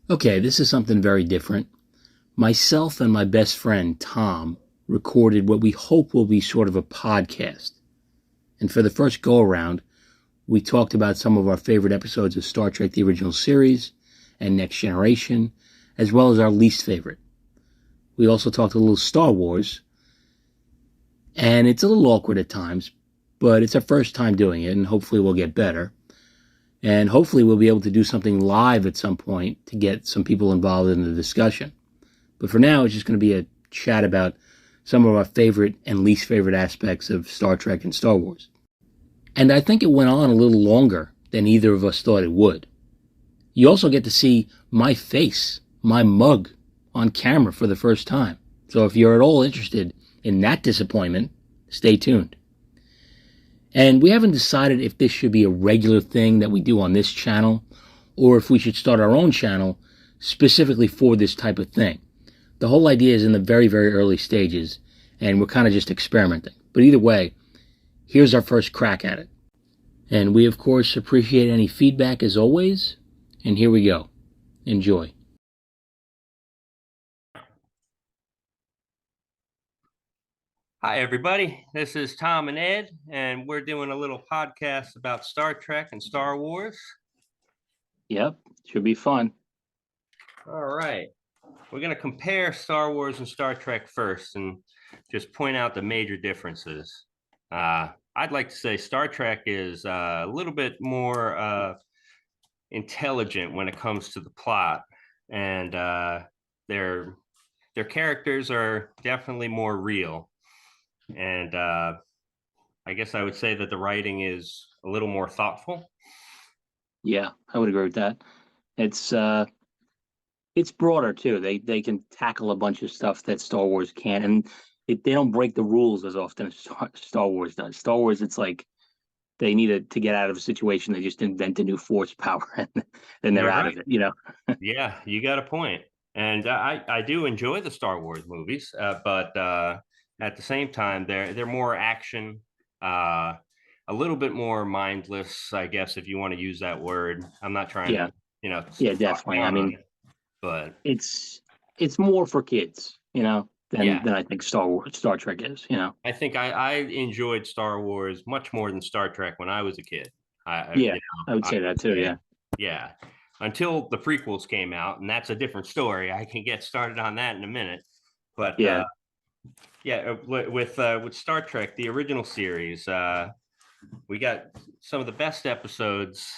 Okay, this is something very different. Myself and my best friend, Tom, recorded what we hope will be sort of a podcast. And for the first go around, we talked about some of our favorite episodes of Star Trek the original series and Next Generation, as well as our least favorite. We also talked a little Star Wars, and it's a little awkward at times, but it's our first time doing it, and hopefully we'll get better. And hopefully we'll be able to do something live at some point to get some people involved in the discussion. But for now, it's just going to be a chat about some of our favorite and least favorite aspects of Star Trek and Star Wars. And I think it went on a little longer than either of us thought it would. You also get to see my face, my mug, on camera for the first time. So if you're at all interested in that disappointment, stay tuned. And we haven't decided if this should be a regular thing that we do on this channel, or if we should start our own channel specifically for this type of thing. The whole idea is in the very, very early stages, and we're kind of just experimenting. But either way, here's our first crack at it. And we, of course, appreciate any feedback as always. And here we go. Enjoy. Hi, everybody. This is Tom and Ed, and we're doing a little podcast about Star Trek and Star Wars. Yep, should be fun. All right. We're going to compare Star Wars and Star Trek first and just point out the major differences. I'd like to say Star Trek is a little bit more intelligent when it comes to the plot, and their characters are definitely more real. And I guess I would say that the writing is a little more thoughtful. Yeah, I would agree with that. It's broader too. They can tackle a bunch of stuff that Star Wars can, and they don't break the rules as often as Star Wars does. Star Wars, it's like they need to get out of a situation. They just invent a new force power, and then they're You're out right. of it. You know. Yeah, you got a point. And I do enjoy the Star Wars movies, but at the same time, they're more action, a little bit more mindless, I guess, if you want to use that word. I'm not trying Yeah, to, you know, yeah, talk definitely. I down on mean, it, but it's more for kids, you know, yeah, than I think Star Trek is. You know. I think I enjoyed Star Wars much more than Star Trek when I was a kid. Yeah, You I know, would I say that would too. say, Yeah. yeah, until the prequels came out, and that's a different story. I can get started on that in a minute, but Yeah. yeah, with Star Trek, the original series, we got some of the best episodes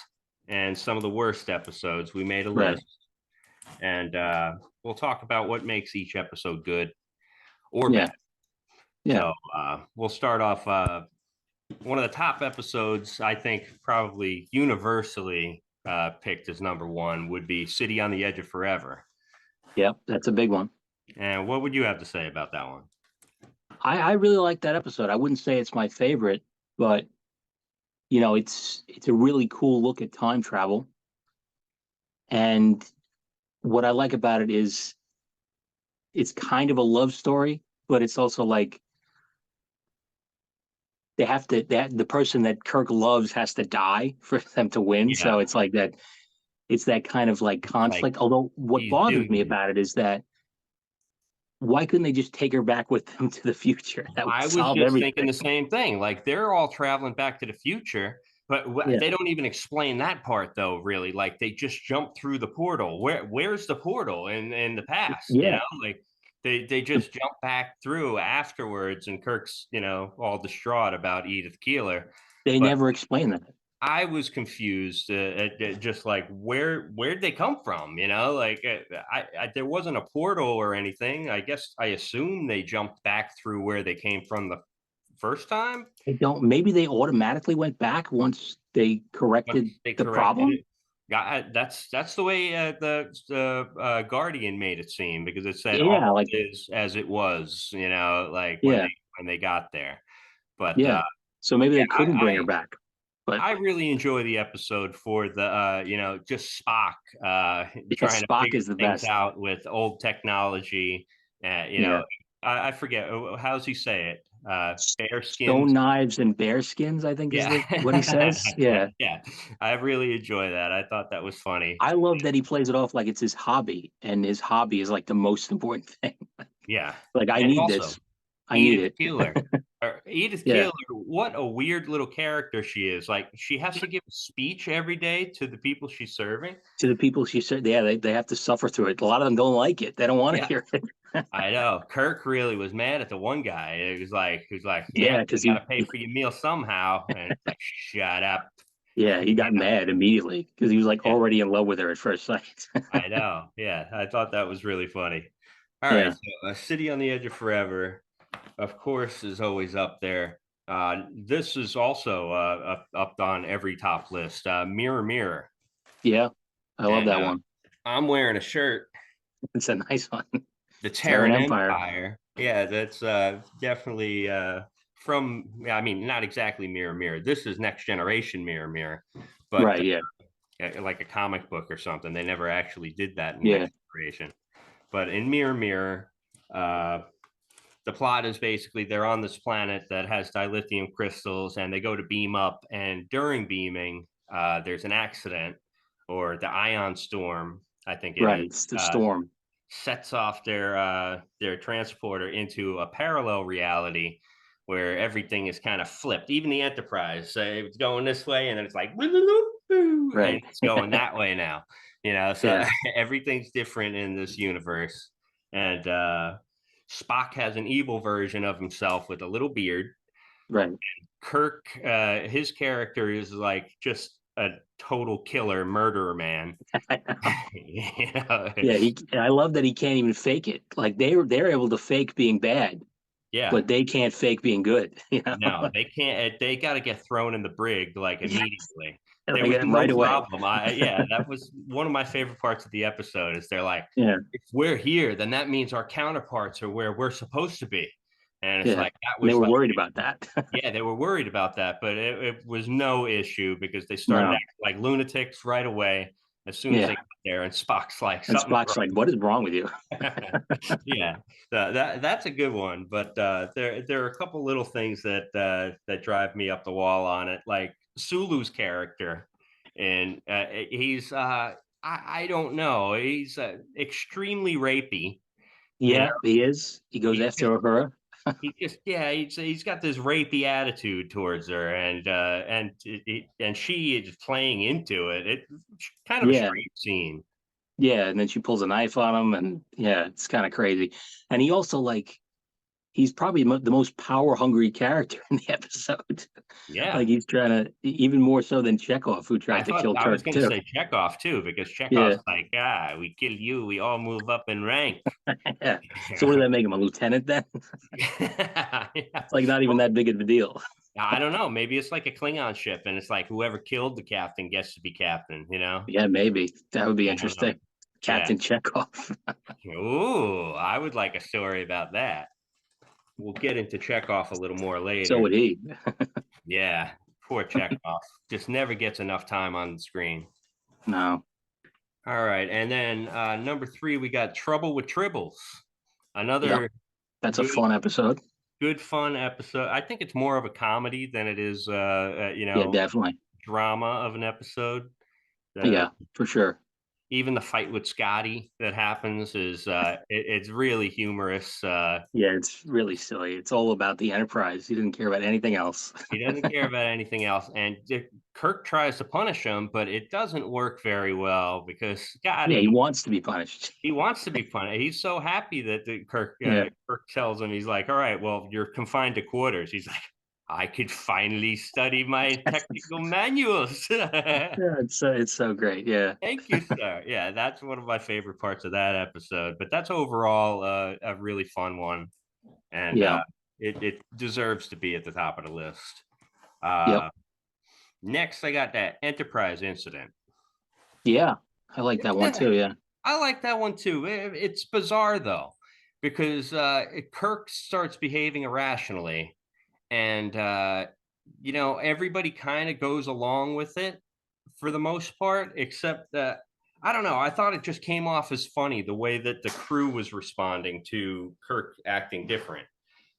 and some of the worst episodes. We made a Right. list, and we'll talk about what makes each episode good or Yeah. bad. Yeah. So we'll start off. One of the top episodes, I think, probably universally picked as number one would be City on the Edge of Forever. Yep. That's a big one. And what would you have to say about that one? I really like that episode. I wouldn't say it's my favorite, but you know, it's a really cool look at time travel. And what I like about it is it's kind of a love story, but it's also like the person that Kirk loves has to die for them to win. Yeah, So it's like that. It's that kind of like like conflict. Although what he's bothers me doomed. about it is that why couldn't they just take her back with them to the future? That would I was solve just thinking everything. the same thing. Like they're all traveling back to the future, but Yeah. they don't even explain that part though. Really, like they just jump through the portal. Where's the portal in the past? You Yeah. know, like they just jump back through afterwards, and Kirk's all distraught about Edith Keeler. They But never explain that. I was confused, at just like where'd they come from? You know, like there wasn't a portal or anything. I guess I assume they jumped back through where they came from the first time. They don't. Maybe they automatically went back once they Once corrected they the corrected problem. it. Yeah, that's the way the Guardian made it seem, because it said Yeah, all like is as it was. You know, like yeah, when they got there. But yeah. So maybe yeah, they couldn't bring her back. But I really enjoy the episode for the just Spock yeah, trying to Spock figure is the things best. out with old technology. You Yeah, know, I forget how's he say it. Bear skins. Stone knives and bear skins, I think is Yeah, what he says. Yeah. yeah. I really enjoy that. I thought that was funny. I love that he plays it off like it's his hobby, and his hobby is like the most important thing. Yeah, Like, I and need also this. I need Edith it. Keeler. Edith Yeah. Keeler, what a weird little character she is. Like she has to give a speech every day to the people she's serving. To the people she said, yeah, they have to suffer through it. A lot of them don't like it. They don't want to Yeah, hear it. I know. Kirk really was mad at the one guy. He was like, yeah, Yeah, you because got to pay for your meal somehow. And it's like, shut up. yeah, he got mad immediately because he was like Yeah, already in love with her at first sight. I know. Yeah, I thought that was really funny. All right, Yeah. so City on the Edge of Forever, of course, is always up there. This is also up on every top list. Mirror, Mirror, Yeah. I love and that one. I'm wearing a shirt, It's a nice one. the Terran Terran Empire. Empire. Yeah, that's definitely from. I mean, not exactly Mirror, Mirror. This is Next Generation Mirror, Mirror, but Right. Yeah. like a comic book or something. They never actually did that in Yeah. Next Generation. But in Mirror, Mirror, the plot is basically they're on this planet that has dilithium crystals and they go to beam up. And during beaming, there's an accident or the ion storm, I think it Right. is, It's the storm. sets off their transporter into a parallel reality where everything is kind of flipped. Even the Enterprise, it's going this way and then it's like, and Right. it's going that way now. So Yeah. everything's different in this universe. And Spock has an evil version of himself with a little beard. Right. Kirk, his character is like just a total killer, murderer man. you know? Yeah. I love that he can't even fake it. Like they're able to fake being bad, Yeah, but they can't fake being good. You know. no, they can't. They got to get thrown in the brig like Yeah. immediately. There Like was no right away. problem. Yeah, that was one of my favorite parts of the episode. Is they're like, Yeah. if we're here, then that means our counterparts are where we're supposed to be. And it's Yeah. like that And they was were like, worried about that. yeah, they were worried about that, but it was no issue because they started No. acting like lunatics right away as soon as they Yeah. got there. And Spock's like, And something's Spock's like, "What is wrong with you?" yeah, that's a good one. But there are a couple little things that drive me up the wall on it, like Sulu's character, and he's I don't know, he's extremely rapey. You know, Yeah, he is. He goes he just after her. yeah, he's got this rapey attitude towards her, and she is playing into it. It's kind of a Yeah. strange scene. Yeah, and then she pulls a knife on him, and yeah, it's kind of crazy. And he also like he's probably the most power hungry character in the episode. Yeah. Like he's trying to even more so than Chekhov, who I tried to thought kill I was Kirk going to too. say Chekhov too, because Yeah, Chekhov's like, we kill you, we all move up in rank. yeah. So what did that make him a lieutenant then? Yeah. It's like not even Well, that big of a deal. I don't know. Maybe it's like a Klingon ship, and it's like whoever killed the captain gets to be captain. Yeah, maybe that would be I don't know. interesting. Yeah. Captain Chekhov. Ooh, I would like a story about that. We'll get into Chekhov a little more So later. would he. Yeah, poor Chekhov. Just never gets enough time on the screen. No. All right, and then number 3, we got Trouble with Tribbles. Yep. Another That's a good, fun episode. good fun episode. I think it's more of a comedy than it is, Yeah, definitely. drama of an episode. Uh, Yeah, for sure. Even the fight with Scotty that happens is it's really humorous. Yeah, it's really silly. It's all about the Enterprise. He didn't care about anything else. He doesn't care about anything else, and Kirk tries to punish him, but it doesn't work very well because Yeah, he Scotty, wants to be punished. he wants to be punished. He's so happy that Yeah. Kirk tells him, he's like, "All right, well, you're confined to quarters." He's like, "I could finally study my technical manuals." Yeah, it's so great. Yeah. Thank you, sir. Yeah, that's one of my favorite parts of that episode. But that's overall a really fun one, and Yeah. it deserves to be at the top of the list. Yep. Uh, Next, I got that Enterprise incident. Yeah. I like that one Yeah, too. Yeah. I like that one too. It's bizarre though, because Kirk starts behaving irrationally, and everybody kind of goes along with it for the most part, except that I don't know. I thought it just came off as funny the way that the crew was responding to Kirk acting different,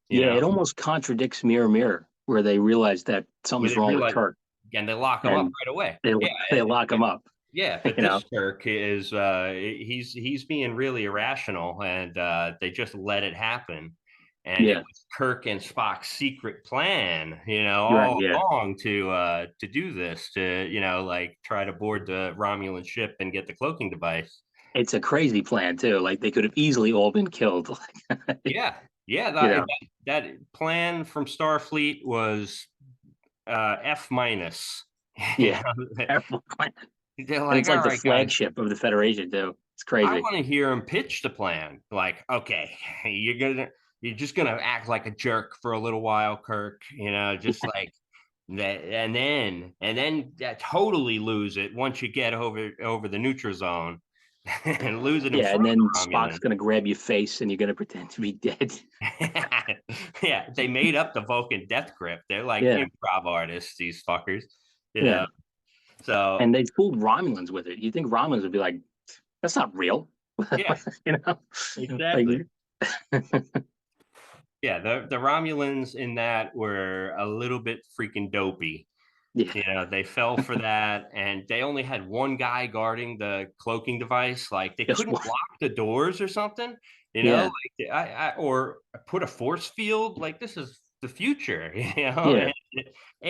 you Yeah, know, it almost contradicts Mirror Mirror, where they realize that where something's they wrong with realize Kirk and they lock him up and right away. they Yeah, they lock him up. yeah. But You know, this Kirk is he's being really irrational, and they just let it happen. And it yeah, was Kirk and Spock's secret plan, you're right. all Yeah, along to do this, to like try to board the Romulan ship and get the cloaking device. it's a crazy plan too. Like they could have easily all been killed. Yeah, yeah. You That know, that plan from Starfleet was F minus. You yeah, know, terrible plan. they're And like, it's all like the right, guys, flagship of the Federation too. It's I crazy. want to hear him pitch the plan. Like, okay, you're just gonna act like a jerk for a little while, Kirk. Just like that, and then totally lose it once you get over the neutral zone, and lose it in Yeah, front and of then the Spock's Romulan. gonna grab your face, and you're gonna pretend to be dead. Yeah, they made up the Vulcan death grip. They're like Yeah, improv artists, these fuckers. You yeah. know, so And they fooled Romulans with it. You think Romulans would be like, "That's not real," yeah, you know? Like, exactly. Yeah, the Romulans in that were a little bit freaking dopey. yeah, They fell for that, and they only had one guy guarding the cloaking device. Like they just couldn't one. lock the doors or something, Yeah, like or put a force field. Like this is the future, yeah. and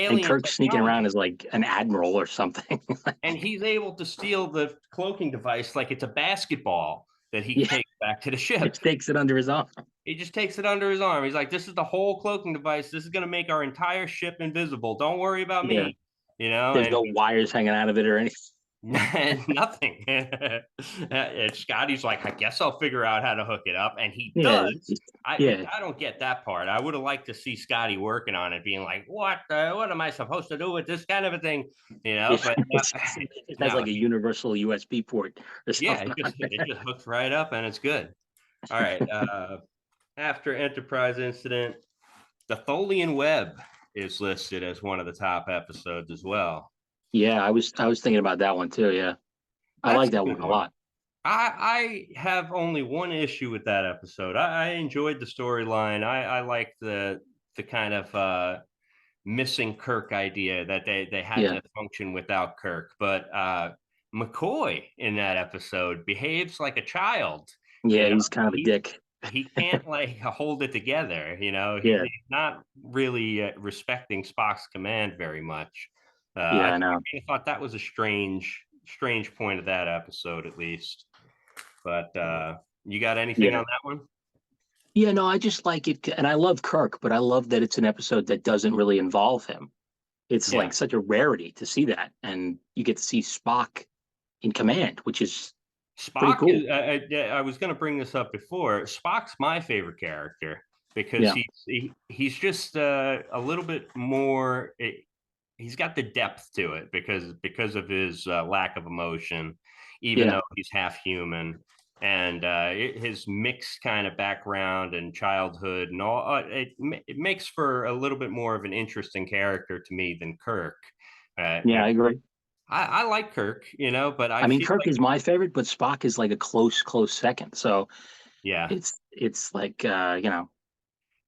And alien Kirk's sneaking around technology. as like an admiral or something. And he's able to steal the cloaking device like it's a basketball that he Yeah, takes back to the ship. just takes it under his arm. He just takes it under his arm. He's like, "This is the whole cloaking device. This is going to make our entire ship invisible. Don't worry about Yeah, me." You know, there's and no wires hanging out of it or anything. nothing. And Scotty's like, "I guess I'll figure out how to hook it up," and he Yeah, does. just, I yeah. I don't get that part. I would have liked to see Scotty working on it, being like, what am I supposed to do with this kind of a thing?" It, But it has no, like a universal USB port or yeah, something. it just hooks right up and it's good. All right. After Enterprise incident, the Tholian Web is listed as one of the top episodes as well. Yeah, I was thinking about that one too. Yeah, I That's like a that one good a one. lot. I have only one issue with that episode. I enjoyed the storyline. I like the kind of missing Kirk idea that they had Yeah, to function without Kirk. But McCoy in that episode behaves like a child. You yeah, know, he's kind of a he dick. he can't like hold it together. Yeah, He's not really respecting Spock's command very much. yeah, I I know. thought that was a strange point of that episode, at least. But you got anything Yeah, on that one? yeah. No, I just like it, and I love Kirk, but I love that it's an episode that doesn't really involve him. It's Yeah. like such a rarity to see that, and you get to see Spock in command, which is pretty Spock cool. is. I was going to bring this up before. Spock's my favorite character because Yeah, he's just a little bit more. He's got the depth to it because of his lack of emotion, even yeah, though he's half human, and his mixed kind of background and childhood and all. It makes for a little bit more of an interesting character to me than Kirk. Uh, yeah. I agree. I like Kirk, but I I mean, feel Kirk like is my favorite, but Spock is like a close second. So yeah. it's like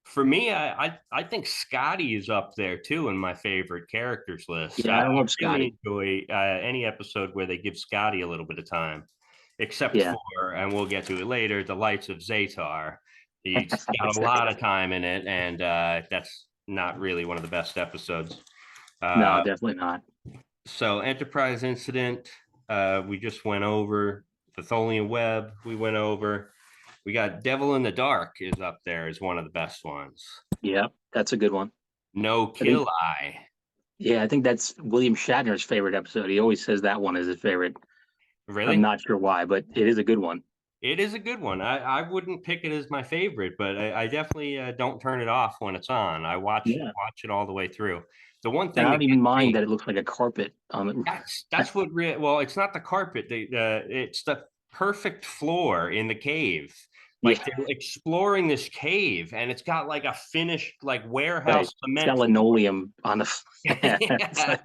For me, I think Scotty is up there too in my favorite characters list. yeah, I I love really Scotty. enjoy any episode where they give Scotty a little bit of time, except Yeah, for, and we'll get to it later, the Lights of Zatar. He's got a lot exactly. of time in it, and that's not really one of the best episodes. No, Uh, definitely not. so Enterprise incident, we just went over the Tholian Web. We went over. We got Devil in the Dark is up there as one of the best ones. Yeah, that's a good one. No I think Kill Eye. yeah, I think that's William Shatner's favorite episode. He always says that one is his favorite. I'm Really? not sure why, but it is a good one. It is a good one. I wouldn't pick it as my favorite, but I definitely don't turn it off when it's on. I Yeah, watch it all the way through. The one and thing I that don't even gets mind me, that it looks like a carpet. that's what well, it's not the carpet. It's the perfect floor in the cave. Like Yeah, they're exploring this cave, and it's got like a finished like right. warehouse It's got cement floor. linoleum on the. It's Yeah, like,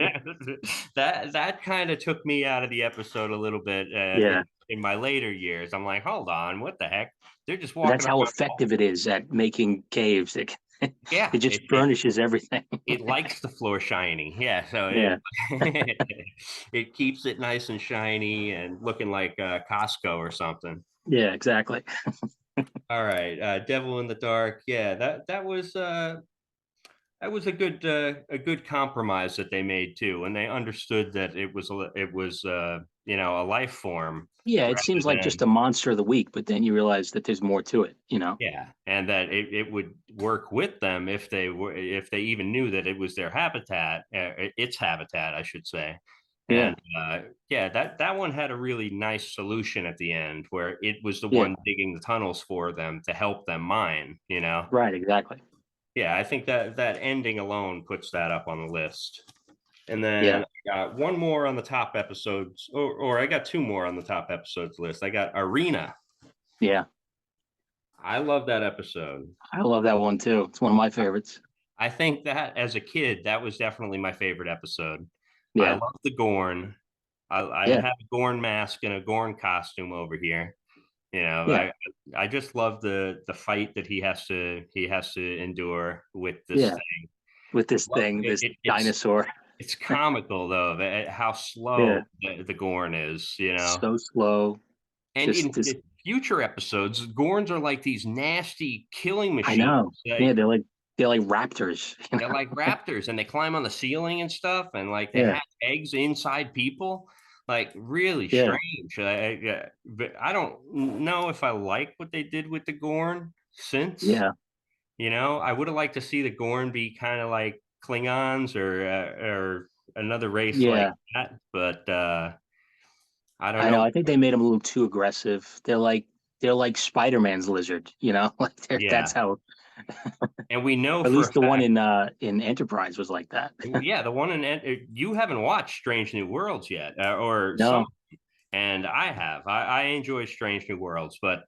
that kind of took me out of the episode a little bit yeah, in my later years. I'm like, hold on, what the heck? They're just that's walking how around. effective it is at making caves. Yeah, It just furnishes everything. it likes the floor shiny. Yeah, so Yeah, it keeps it nice and shiny and looking like Costco or something. yeah, exactly. All right, Devil in the Dark. Yeah, that was a good compromise that they made too, and they understood that it was you know, a life form Yeah, it seems rather like just than a monster of the week, but then you realize that there's more to it. yeah, and that it would work with them if they even knew that it was their habitat, its habitat, I should say. Yeah, And yeah, that one had a really nice solution at the end where it was the yeah, one digging the tunnels for them to help them mine, you know? right, exactly. Yeah, I think that ending alone puts that up on the list. And then Yeah, I got one more on the top episodes, or I got two more on the top episodes list. I got Arena. yeah. I love that episode. I love that one too. It's one of my favorites. I think that as a kid, that was definitely my favorite episode. I Yeah, love the Gorn. I yeah, have a Gorn mask and a Gorn costume over here. You know, yeah, I just love the fight that he has to endure with this yeah. thing. With this thing, this dinosaur. It's comical though how Yeah, slow the Gorn is, you know. so slow. And Just in this. the future episodes, Gorns are like these nasty killing I machines. know. Yeah, they're like raptors. They're like raptors, and they climb on the ceiling and stuff, and like they Yeah, hatch eggs inside people. Like really yeah, strange. But I don't know if I like what they did with the Gorn since. yeah, You know, I would have liked to see the Gorn be kind of like Klingons or another race like yeah. that. But I don't I know. know. I think they made them a little too aggressive. They're like Spider-Man's lizard. Like that's Yeah, how. and we know At for a least the one fact. in Enterprise was like that. Yeah, the one in you haven't watched Strange New Worlds yet, or some, No. and I have. I enjoy Strange New Worlds, but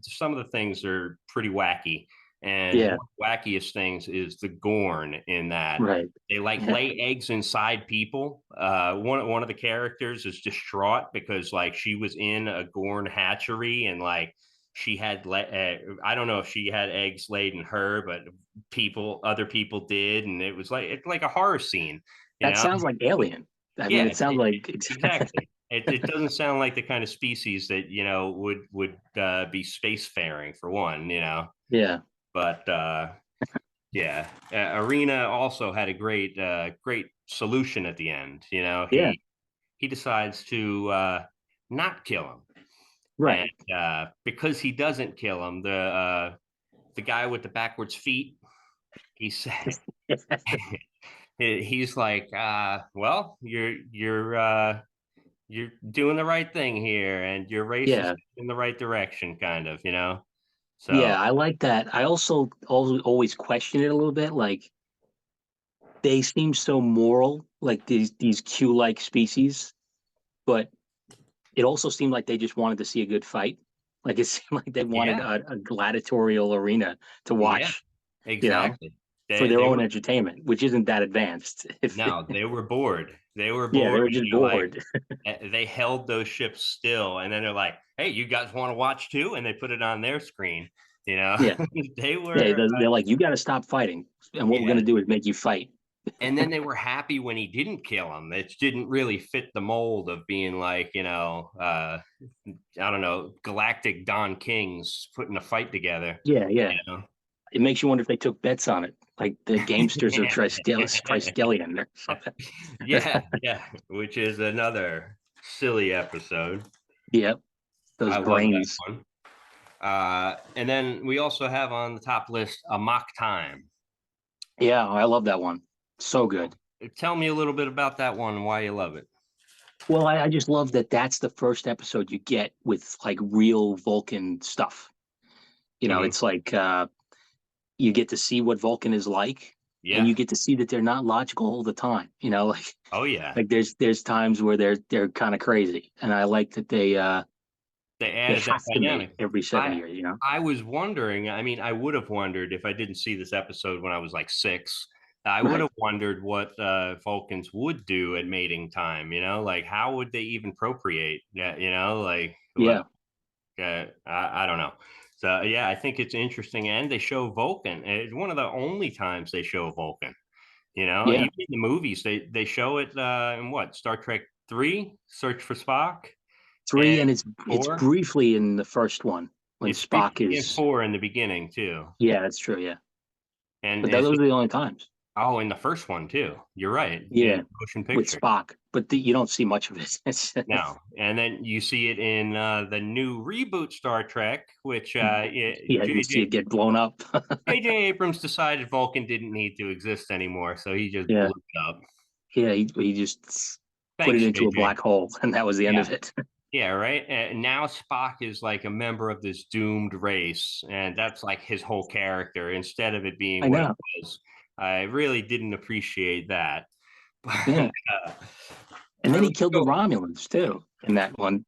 some of the things are pretty wacky. And one Yeah. of the wackiest things is the Gorn in that Right. they like Yeah. lay eggs inside people. One of the characters is distraught because like she was in a Gorn hatchery and like she had I don't know if she had eggs laid in her, but other people did, and it's like a horror scene, you That know? sounds like Alien. I mean, Yeah, it sounds like exactly. It doesn't sound like the kind of species that you know would be spacefaring for one, you know. yeah. But yeah, Arena also had a great solution at the end. You know, Yeah. he decides to not kill him, and Right. because he doesn't kill him, the guy with the backwards feet, he said he's like, well, you're doing the right thing here, and your race is Yeah. in the right direction, kind of, you know. So Yeah, I like that. I also always question it a little bit. Like they seem so moral, like these Q-like species, but it also seemed like they just wanted to see a good fight. Like it seemed like they wanted yeah, a gladiatorial arena to yeah, watch, you know, exactly. for their They own were entertainment, which isn't that advanced. If no, they were bored. They were yeah, they bored, were and just they're like bored. they held those ships still, and then they're like, "Hey, you guys want to watch too?" And they put it on their screen. You know, Yeah, they yeah. were They're like, you got to stop fighting, and what we're yeah. gonna do is make you fight. And then they were happy when he didn't kill him. It didn't really fit the mold of being like, you know, I don't know, galactic Don Kings putting a fight together. Yeah, yeah. You know? It makes you wonder if they took bets on it, like the gamesters of Triskelion or something. Yeah, yeah, which is another silly episode. Yep, those I love that brains. one. And then we also have on the top list a mock time. Yeah, I love that one. So good. Tell me a little bit about that one and why you love it. Well, I just love that that's the first episode you get with like real Vulcan stuff. Mhm. It's like you get to see what Vulcan is like, and Yeah. you get to see that they're not logical all the time. Like Oh yeah. like there's times where they're kind of crazy, and I like that They They added that have to make dynamic. every 7 years, you know? I was wondering, I mean, I would have wondered if I didn't see this episode when I was like 6. I would Right. have wondered what Vulcans would do at mating time, like how would they even procreate? Yeah, like Yeah. I don't know. So yeah, I think it's interesting, and they show Vulcan. It's one of the only times they show Vulcan. Yeah. Even in the movies, they show it in what Star Trek 3, Search for Spock, and 3, and it's 4. briefly in the first one when It's Spock in is. 4 in the beginning too, Yeah, that's true. Yeah, and but those are the only times. oh, in the first one too. You're right, in Yeah, motion with picture. Spock, but you don't see much of it. No, and then you see it in the new reboot Star Trek, which Yeah, you see it get blown up. J.J. Abrams decided Vulcan didn't need to exist anymore, so he just Yeah, blew it up. yeah, he just put it Thanks, into a J.J. black hole, and that was the end Yeah, of it. yeah, right. And now Spock is like a member of this doomed race, and that's like his whole character. Instead of it being I what it know. was, I really didn't appreciate that. But Yeah, and then he let's killed the go. Romulans too in that one.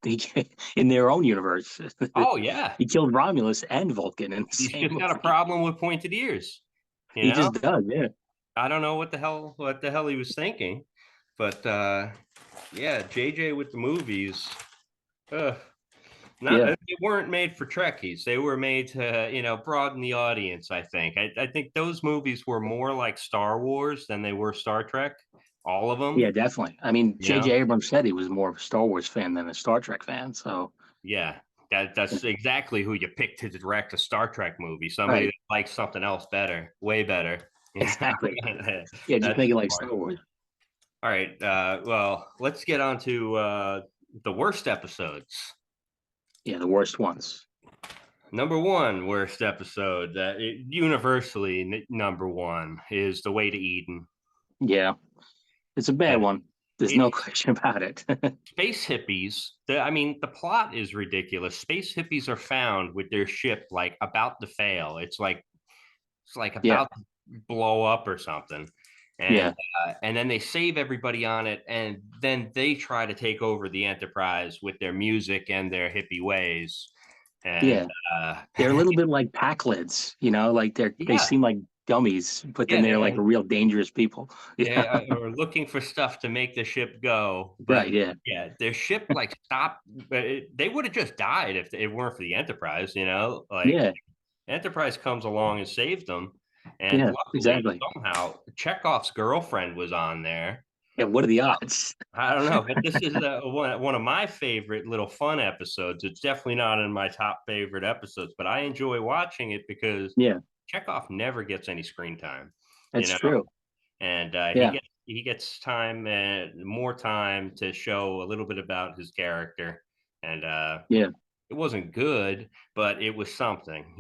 In their own universe, Oh yeah, he killed Romulus and Vulcan in the he's same just got a movie. problem with pointed ears. You He know, just does. Yeah, I don't know what the hell he was thinking, but yeah, JJ with the movies. Uh, not yeah, they weren't made for Trekkies. They were made to broaden the audience. I think. I think those movies were more like Star Wars than they were Star Trek. All of them. yeah, definitely. I mean, You J.J. know. Abrams said he was more of a Star Wars fan than a Star Trek fan. So, Yeah. That's exactly who you picked to direct a Star Trek movie. Somebody right, that likes something else better, way better. exactly. Yeah, just That's make it like smart. Star Wars. All right. Well, let's get on to the worst episodes. Yeah, the worst ones. Number one worst episode that universally number one is The Way to Eden. Yeah, it's a bad one. There's no It's question about it. space hippies. I mean, the plot is ridiculous. Space hippies are found with their ship like about to fail. It's like Yeah, about to blow up or something. yeah, And then they save everybody on it, and then they try to take over the Enterprise with their music and their hippie ways. And yeah. They're a little bit like Packlids, like they yeah, seem like dummies, but then yeah, they're like real dangerous people. they Yeah, are looking for stuff to make the ship go, but right. Yeah, yeah, their ship like stopped. They would have just died if it weren't for the Enterprise. Like yeah, Enterprise comes along and saves them, and yeah. luckily Exactly. somehow Chekhov's girlfriend was on there. Yeah. What are the odds? I don't know, but this is one of my favorite little fun episodes. It's definitely not in my top favorite episodes, but I enjoy watching it because Yeah, Chekhov never gets any screen time, you that's know, true. and Yeah, he gets time and more time to show a little bit about his character, and yeah. it wasn't good, but it was something,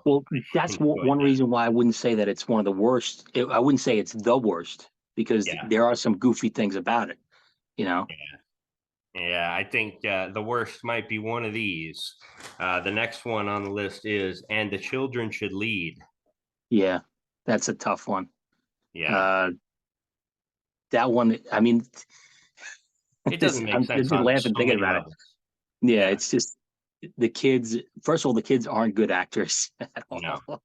Well, that's Enjoyed one that. reason why I wouldn't say that it's one of the worst. I wouldn't say it's the worst because Yeah, there are some goofy things about it. You know. yeah. I think the worst might be one of these. The next one on the list is "And the Children Should Lead." Yeah, that's a tough one. Yeah, Uh, that one. I mean, it doesn't make I'm sense just on laughing so thinking many about it. levels. Yeah, Yeah, it's just the kids. First of all, the kids aren't good actors at no, all,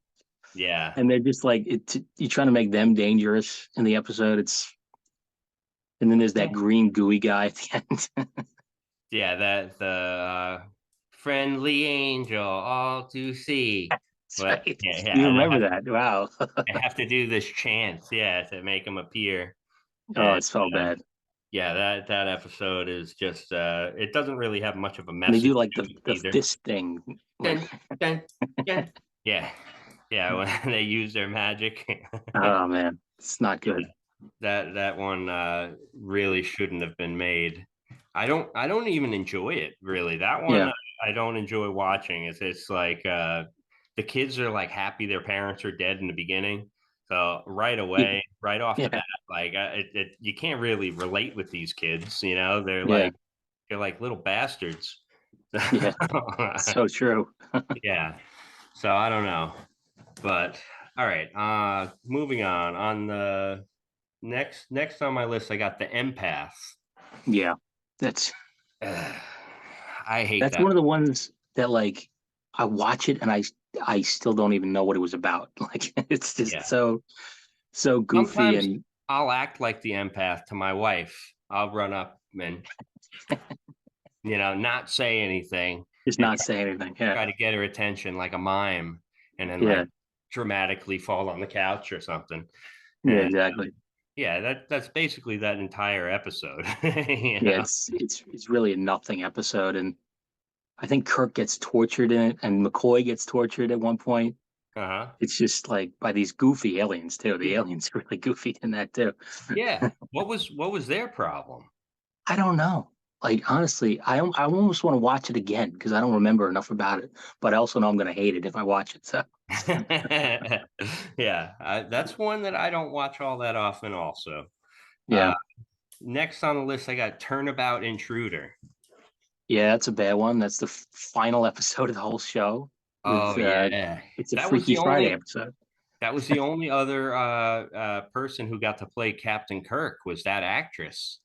yeah, and they're just like you're trying to make them dangerous in the episode. And then there's that green gooey guy at the end. yeah. That the friendly angel, all to see. That's But right. yeah, You yeah. remember that? Wow. I have to do this chant, yeah, to make him appear. Oh, And it's so bad. yeah, that episode is just it doesn't really have much of a And they message do like to the it the either. fist thing. Like, Dun, dun, dun. Yeah, yeah, when they use their magic. oh man, it's not Yeah, good. that one really shouldn't have been made. I don't even enjoy it really. That one Yeah. I don't enjoy watching. It's like the kids are like happy their parents are dead in the beginning. So right Yeah. away, right off the Yeah. bat, like you can't really relate with these kids. They're Yeah. like little bastards. Yeah. So true. Yeah. So I don't know, but all right. Moving on. On the next on my list, I got the empath. Yeah. That's Uh, I hate That's that. one of the ones that like I watch it and I still don't even know what it was about. Like it's just Yeah. so goofy Sometimes and I'll act like the empath to my wife. I'll run up and, not say anything just and not say anything. Yeah. try to get her attention like a mime, and then Yeah. like dramatically fall on the couch or something. Yeah, And exactly. yeah, that's basically that entire episode. you Yeah, know? it's really a nothing episode, and I think Kirk gets tortured in it, and McCoy gets tortured at one point. Uh-huh. It's just like by these goofy aliens too. The aliens are really goofy in that too. Yeah. What was their problem? I don't know. Like honestly, I almost want to watch it again because I don't remember enough about it. But I also know I'm gonna hate it if I watch it. So Yeah, that's one that I don't watch all that often also. yeah, Next on the list, I got Turnabout Intruder. yeah, that's a bad one. That's the final episode of the whole show. Oh With yeah, it's a that was Freaky the Friday only episode. that was the only other person who got to play Captain Kirk was that actress.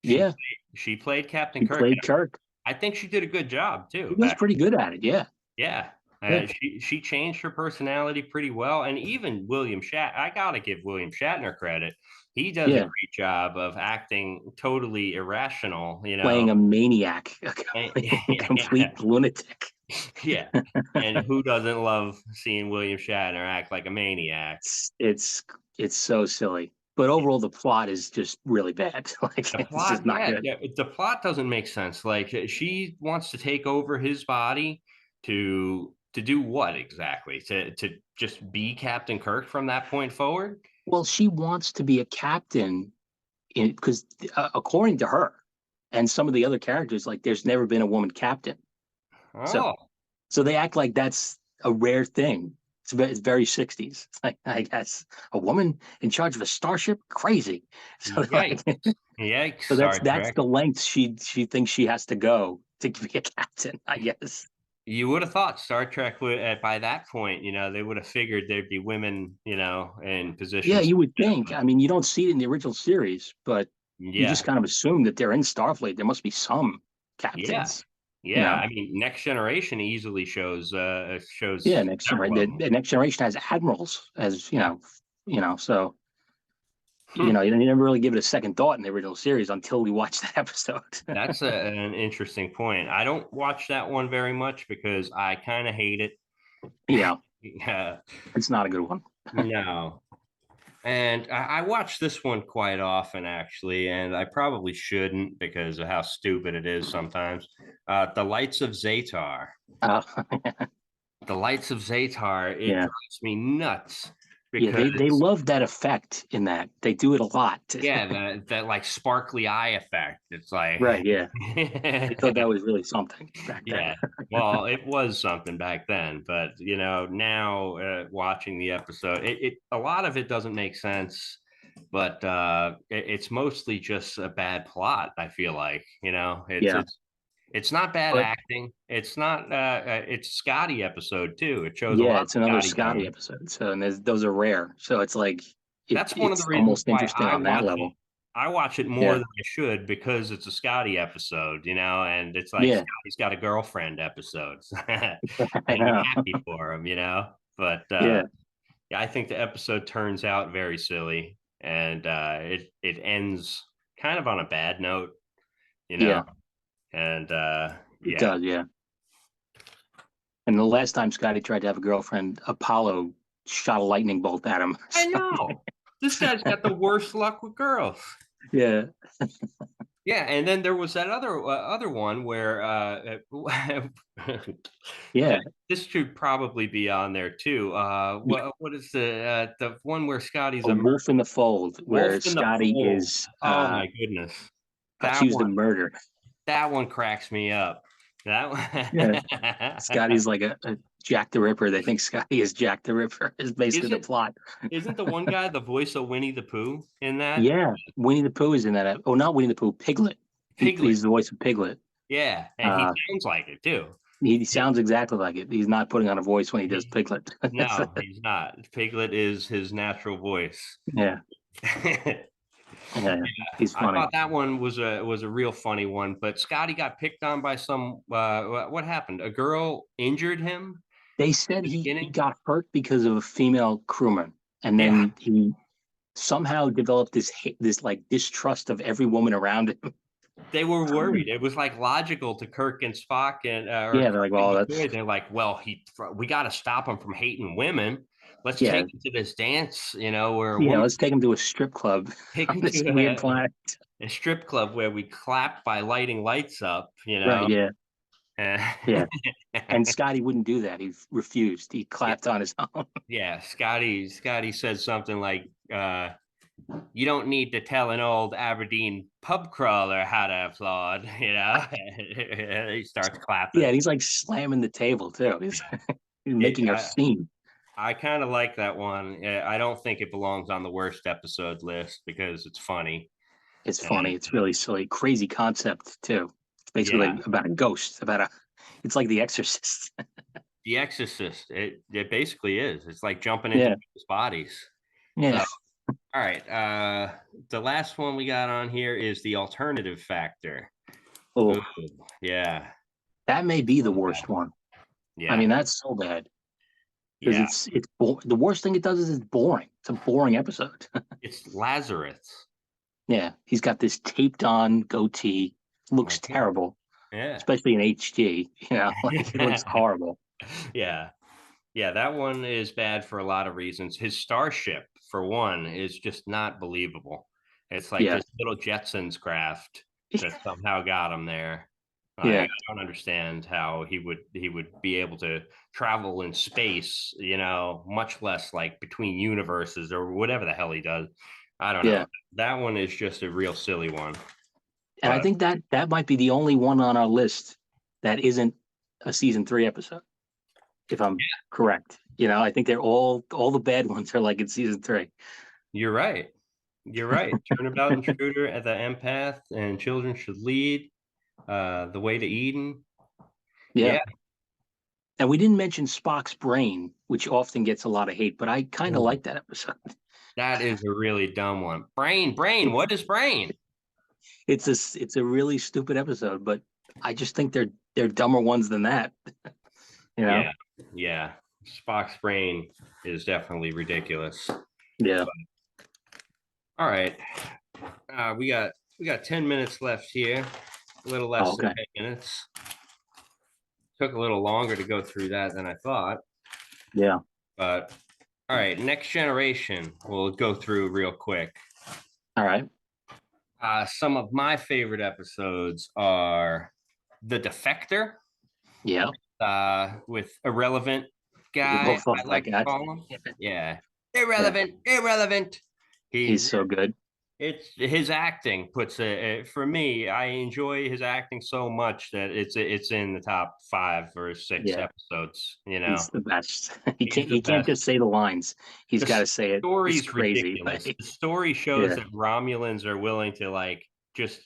She Yeah, played, she played Captain he Kirk. played Kirk. I think she did a good job He too. was pretty good at it. Yeah, Yeah, yeah, she changed her personality pretty well, and even William Shat. I gotta give William Shatner credit. He does a yeah. great job of acting totally irrational. Playing a maniac, a And- complete lunatic. yeah. And who doesn't love seeing William Shatner act like a maniac? It's so silly. But overall, the plot is just really bad. Like The it's just plot, not yeah, good. yeah, the plot doesn't make sense. Like she wants to take over his body to do what exactly? To just be Captain Kirk from that point forward? Well, she wants to be a captain because according to her and some of the other characters, like there's never been a woman captain. So Oh, so they act like that's a rare thing. It's very 60s. It's like I guess a woman in charge of a starship, crazy. So yikes. like Yikes, so Star that's Trek. the length she thinks she has to go to be a captain, I guess. You would have thought Star Trek would, by that point, they would have figured there'd be women, in Yeah, positions. you would think. I mean, you don't see it in the original series, but you Yeah, just kind of assume that they're in Starfleet. There must be some yeah, captains, you yeah. know. I mean, Next Generation easily shows Yeah, next several generation, of the next generation has admirals, as so them. you never really give it a second thought in the original series until we watch that episode. That's an interesting point. I don't watch that one very much because I kind of hate it. Yeah, Yeah, it's not a good one. no. And I watch this one quite often, actually, and I probably shouldn't because of how stupid it is sometimes. The Lights of Zatar. Uh, The Lights of Zatar, it yeah, drives me nuts yeah, because, they love that effect in that. They do it a lot. yeah, that like sparkly eye effect. It's like, Right? Yeah, they thought that was really something back then. yeah, well, it was something back then, but now watching the episode, it a lot of it doesn't make sense, but it's mostly just a bad plot. I feel like Yeah, it's not bad but acting. It's not. It's Scotty episode too. It shows a yeah, lot it's of another Scotty Scotty going. episode. So and those are rare. So it's like That's one of the it's reasons almost why interesting on that level. I watch it more Yeah, than I should because it's a Scotty episode, and it's like yeah, Scotty's got a girlfriend episodes, and I you're know. happy for him. But Yeah, yeah, I think the episode turns out very silly, and it ends kind of on a bad note, you yeah, know, and it yeah, does. Yeah. And the last time Scotty tried to have a girlfriend, Apollo shot a lightning bolt at him. I So, know this guy's got the worst luck with girls. yeah, Yeah, and then there was that other one where yeah. this should probably be on there too. What is the one where Scotty's A a wolf in the fold, wolf where in the Scotty fold? is Oh my goodness, that accused one of murder. that one cracks me up. That Yeah, one Scotty's like a Jack the Ripper. They think Scotty is Jack the Ripper. Is basically the isn't plot. isn't the one guy the voice of Winnie the Pooh in that? Yeah, Winnie the Pooh is in that. Oh, not Winnie the Pooh, Piglet. Piglet, He's the voice of Piglet. yeah, and he Uh, sounds like it too. he sounds exactly like it. He's not putting on a voice when he does He, Piglet. no, he's not. Piglet is his natural voice. Yeah, Yeah, he's I funny. thought that one was a real funny one, but Scotty got picked on by some what happened? A girl injured him They at said the he beginning? got hurt because of a female crewman, and Yeah, then he somehow developed this like distrust of every woman around him. they were worried. It was like logical to Kirk and Spock and or Yeah, Kirk they're like, and well, that's McCoy. They're like, well, we got to stop him from hating women. Let's yeah, take him to this dance, where a yeah. woman Let's take him to a strip club take on him this to weird planet. a strip club where we clap by lighting lights up, Right? Yeah, Uh, yeah. And Scotty wouldn't do that. He refused. He yeah, clapped on his own. yeah. Scotty said something like, "You don't need to tell an old Aberdeen pub crawler how to applaud." He starts Yeah, clapping. and he's like slamming the table too. He's, he's It, making a I, scene. I kind of like that one. I don't think it belongs on the worst episode list because it's funny. It's And funny. It's really silly, crazy concept too. It's basically yeah, about a ghost. About a. It's like The Exorcist. The Exorcist. It basically is. It's like jumping into Yeah, people's bodies. So yeah. all right. The last one we got on here is the alternative factor. Oh, Ooh, yeah. that may be the worst one. I Yeah. mean, that's so bad because Yeah. the worst thing it does is it's boring. It's a boring episode. It's Lazarus. Yeah, he's got this taped on goatee. Looks Okay. terrible, Yeah. especially in HD. Like it looks horrible. Yeah. Yeah. That one is bad for a lot of reasons. His starship, for one, is just not believable. It's like Yeah, this little Jetsons craft that somehow got him there. I yeah, don't understand how he would be able to travel in space, much less like between universes or whatever the hell he does. I don't know. yeah. That one is just a real silly one. And I But think that might be the only one on our list that isn't a season 3 episode, if I'm correct. I think they're all the bad ones are like in season 3. you're right. You're right. Turnabout Intruder at the Empath and Children Should Lead. The Way to Eden. Yeah. Yeah. And we didn't mention Spock's brain, which often gets a lot of hate, but I kind of Ooh, like that episode. that is a really dumb one. Brain. What is brain? It's a really stupid episode, but I just think they're dumber ones than that. You know? Yeah. Yeah. Spock's brain is definitely ridiculous. Yeah. All right. We got 10 minutes left here. A little less Oh, than okay. 10 minutes. Took a little longer to go through that than I thought. Yeah. But all right, Next Generation we'll go through real quick. All right. Some of my favorite episodes are The Defector, Yeah. with Irrelevant We guy, both love I like that to guy. call him. Yeah. Yeah. Irrelevant. He's so good. It's his acting puts for me. I enjoy his acting so much that it's in the top 5 or 6 Yeah. episodes. He's the best. He He's can't the he can't best. just say the lines. He's The got to say it. It's story's crazy. ridiculous. The story shows Yeah. that Romulans are willing to like just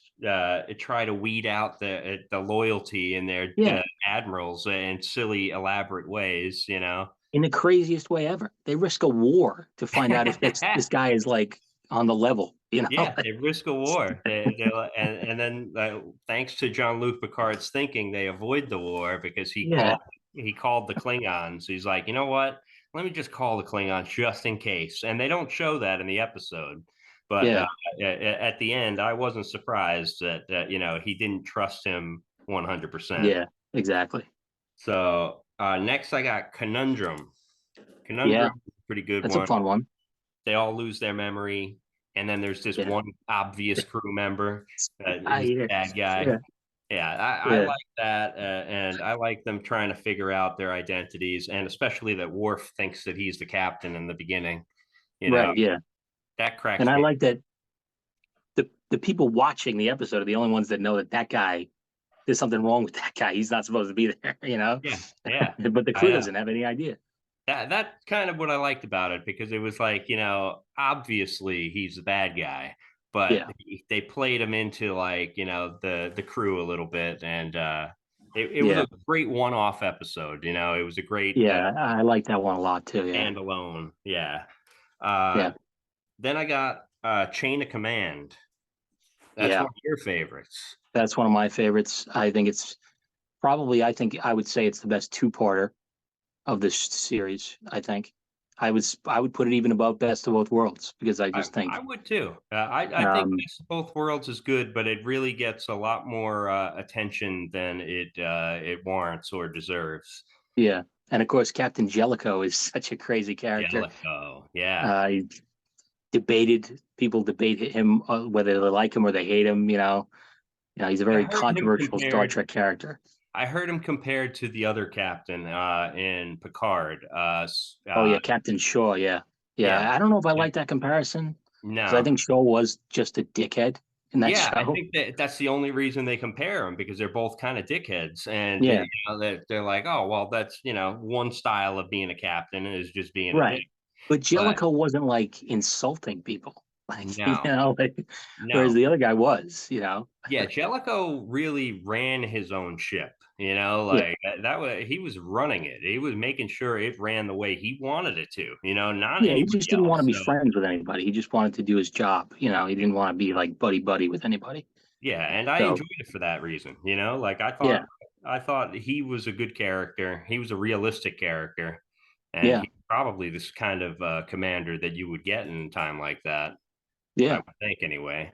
try to weed out the loyalty in their Yeah. admirals in silly, elaborate ways. In the craziest way ever. They risk a war to find out if this guy is like on the level. Yeah, they risk a war. And then thanks to Jean-Luc Picard's thinking, they avoid the war because Yeah. he called the Klingons. He's like, you know what? Let me just call the Klingons just in case. And they don't show that in the episode, but Yeah. at the end, I wasn't surprised that he didn't trust him 100%. Yeah. Exactly. So next, I got Conundrum. Yeah. Pretty good That's one. a fun one. They all lose their memory. And then there's this one obvious crew member that is a bad guy. Yeah, I like that. And I like them trying to figure out their identities. And especially that Worf thinks that he's the captain in the beginning. Right. Yeah. That cracks And I me. like that the people watching the episode are the only ones that know that guy, there's something wrong with that guy. He's not supposed to be there, Yeah. But the crew doesn't have any idea. That's kind of what I liked about it, because it was like, obviously he's the bad guy, but they played him into like, the crew a little bit. And it was a great one-off episode. It was a great I like that one a lot too. standalone. Yeah. Yeah. Then I got Chain of Command. That's Yeah, one of your favorites. that's one of my favorites. I think it's probably, I would say it's the best two-parter of this series. I would put it even above Best of Both Worlds because I just I think, would too. I think um, Best of Both Worlds is good, but it really gets a lot more attention than it warrants or deserves. yeah. And of course, Captain Jellicoe is such a crazy character. Jellicoe, yeah. I People debate him whether they like him or they hate him. He's a I very heard him controversial Star compared. Trek character. I heard him compared to the other captain in Picard. Oh yeah, Captain Shaw. Yeah, Yeah, yeah. I don't know if I like that comparison because I no, think Shaw was just a dickhead in that yeah, I show. think that's the only reason they compare them because they're both kind of dickheads, and Yeah, they're like, oh well, that's one style of being a captain is just being a dick, right. But but Jellicoe wasn't like insulting people, like no, whereas no, the other guy was. yeah, Jellicoe really ran his own ship. Yeah, Like that was he was running it. He was making sure it ran the way he wanted it to. Not yeah. He anybody just didn't want to else. be So friends with anybody. He just wanted to do his job. He didn't want to be like buddy buddy with anybody. yeah, and I So enjoyed it for that reason. Like yeah, I thought he was a good character. He was a realistic character, and yeah, he's probably this kind of commander that you would get in a time like that. I yeah. would think anyway.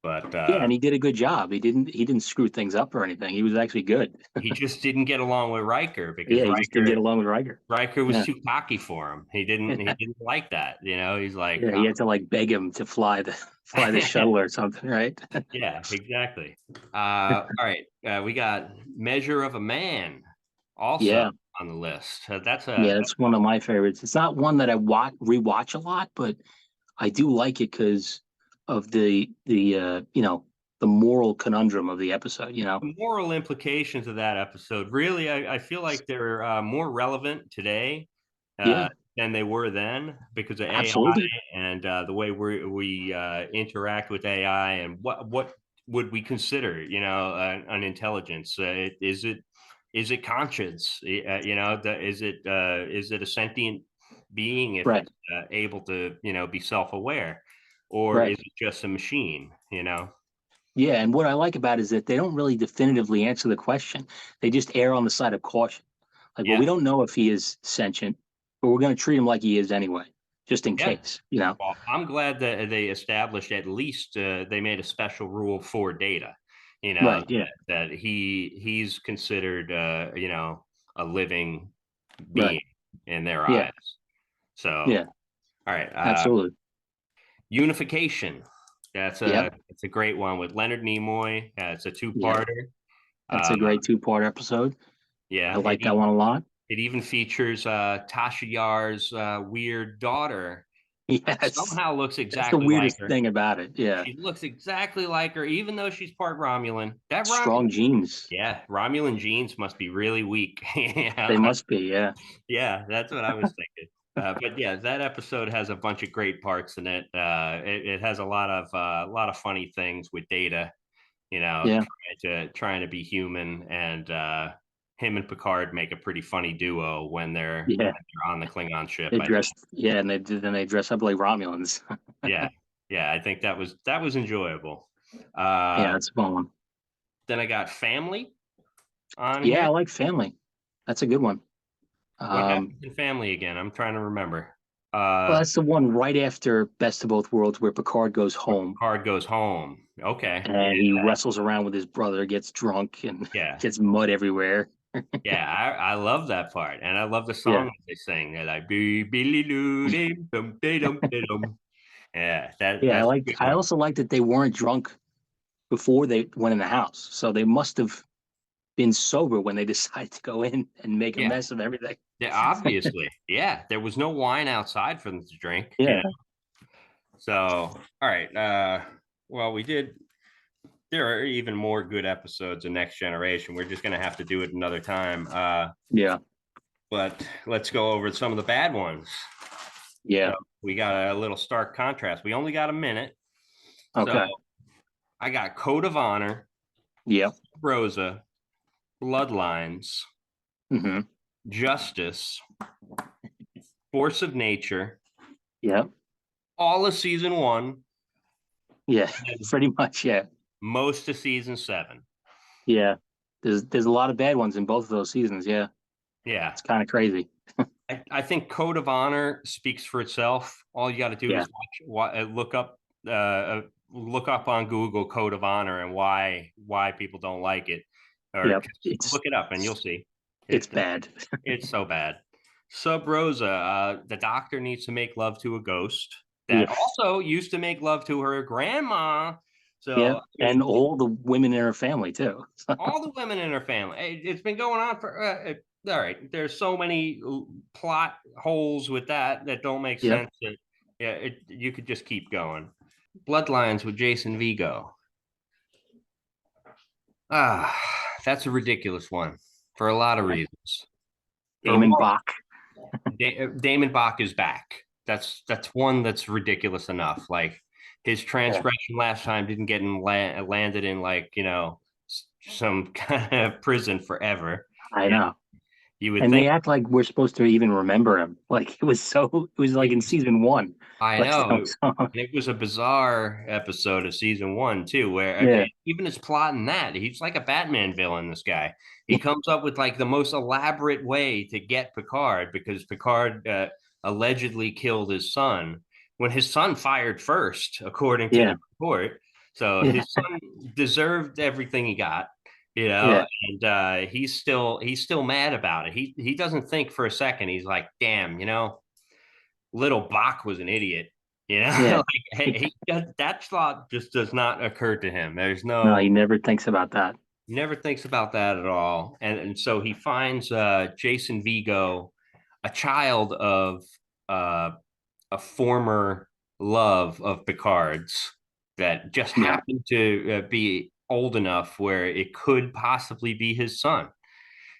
But Yeah, and he did a good job. He didn't screw things up or anything. He was actually good. he just didn't get along with Riker because Yeah, he just didn't get along with Riker. Riker was Yeah. too cocky for him. He didn't like that. He's like, Yeah, he had to like beg him to fly the fly the shuttle or something, right? yeah, exactly. All right, we got Measure of a Man also Yeah. on the list. Yeah, that's one of my favorites. It's not one that I rewatch a lot, but I do like it because of the moral conundrum of the episode. the moral implications of that episode. Really, I feel like they're more relevant today uh, Yeah, than they were then because of AI absolutely. and the way we interact with AI and what would we consider, an intelligence? Is it conscious? Is it a sentient being if Right. it's able to be self-aware, or is Right. it just a machine? Yeah, and what I like about it is that they don't really definitively answer the question. They just err on the side of caution. Like, well, Yeah. we don't know if he is sentient, but we're going to treat him like he is anyway, just in Yeah. case. Well, I'm glad that they established at least they made a special rule for Data. Right. Yeah. That he's considered a living Right. being in their Yeah. eyes. So, Yeah. all right, Absolutely. Unification. Yep. It's a great one with Leonard Nimoy. It's a Yeah. two-parter. That's Uh, a great two-part episode. I yeah, like that one a lot. it even features Tasha Yar's weird daughter. Yes. Somehow looks That's the exactly like weirdest her. thing about it. Yeah. She looks exactly like her, even though she's part Romulan. Strong genes. Yeah, Romulan genes must be really weak. They must be. Yeah. Yeah, that's what I was thinking. But yeah, that episode has a bunch of great parts in it. It has a lot of funny things with Data, Yeah. trying to be human, and him and Picard make a pretty funny duo when they're Yeah. on the Klingon ship. They dress. Yeah, and they dress up like Romulans. Yeah, yeah, I think that was enjoyable. Yeah, that's a fun one. Then I got Family on Yeah, I here. like Family. That's a good one. What Um, happens in Family again? I'm trying to remember. well, that's the one right after Best of Both Worlds where Picard goes home Picard goes home. Okay. and he wrestles around with his brother, gets drunk and Yeah. gets mud everywhere. Yeah. I love that part. And I love the Yeah. song that they sing. They're like, "Bee, billy, doo, dee, dum, dee, dum, dee, dum." Yeah. Yeah, That's a good I one. also like that they weren't drunk before they went in the house. So they must have been sober when they decided to go in and make a Yeah. mess of everything. Yeah, obviously. Yeah. There was no wine outside for them to drink. Yeah. So, all right. Well, there are even more good episodes of Next Generation. We're just going to have to do it another time. Yeah. But let's go over some of the bad ones. Yeah. So we got a little stark contrast. We only got a minute. Okay. So I got Code of Honor, Yep. Rosa, Bloodlines, Hmm. Justice, Force of Nature, Yep. all of season 1, Yeah. Pretty much. Yeah. most of season 7. Yeah. There's a lot of bad ones in both of those seasons. Yeah. Yeah. It's kind of crazy. I think Code of Honor speaks for itself. All you got to do Yeah. is look up on Google Code of Honor and why people don't like it, or Yep. just look it up and you'll see. It's bad. It's so bad. Sub Rosa, the doctor needs to make love to a ghost that Yeah. also used to make love to her grandma. So Yeah. I mean, And all the women in her family too. all the women in her family. It's been going on for. All right, there's so many plot holes with that don't make Yep. sense. That you could just keep going. Bloodlines with Jason Vigo. That's a ridiculous one for a lot of reasons. Damon Bach. Damon Bach is back. That's one that's ridiculous enough. Like his transgression last time didn't get him landed in like some kind of prison forever. I know. You would And think. they act like we're supposed to even remember him. Like it was like in season 1. I Like, know. so- It was a bizarre episode of season 1 too, where Yeah. even his plot in that, he's like a Batman villain, this guy. He comes up with like the most elaborate way to get Picard, because Picard allegedly killed his son when his son fired first, according to Yeah. the report. So Yeah. his son deserved everything he got, Yeah. and he's still mad about it. He doesn't think for a second. He's like, damn, little Bach was an idiot. Yeah. That thought just does not occur to him. There's No, he never thinks about that. he never thinks about that at all. And so he finds Jason Vigo, a child of a former love of Picard's, that just happened to be old enough where it could possibly be his son.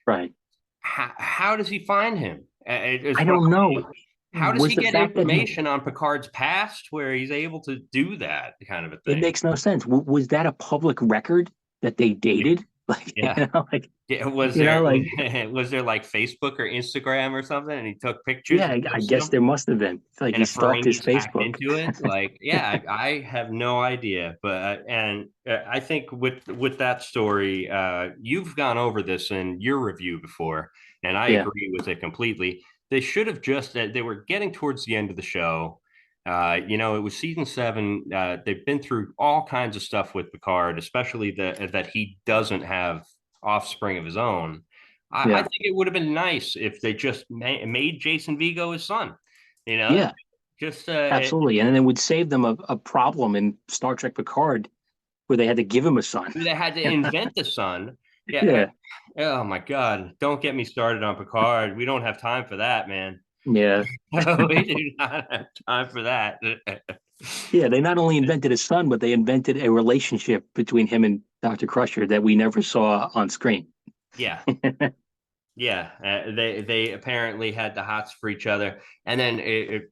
Right. How does he find him? I don't know. How does Was he the get fact that information on Picard's past where he's able to do that kind of a thing? It makes no sense. Was that a public record that they dated? Like, Yeah. like Was there like Facebook or Instagram or something, and he took pictures? Yeah, and I posted guess them? there must have been. Like And he a stalked his Ferengi's hacked Facebook. into it. Like, yeah, I have no idea. But I think with that story, you've gone over this in your review before, and I agree with it completely. They should have they were getting towards the end of the show. It was season 7. They've been through all kinds of stuff with Picard, especially that he doesn't have offspring of his own. I think it would have been nice if they just made Jason Vigo his son. Yeah, just absolutely, and then it would save them a problem in Star Trek Picard where they had to give him a son. They had to invent a son. Yeah. Oh my God! Don't get me started on Picard. We don't have time for that, man. Yeah. We do not have time for that. Yeah, they not only invented a son, but they invented a relationship between him and Dr. Crusher that we never saw on screen. Yeah. Yeah. They apparently had the hots for each other. And then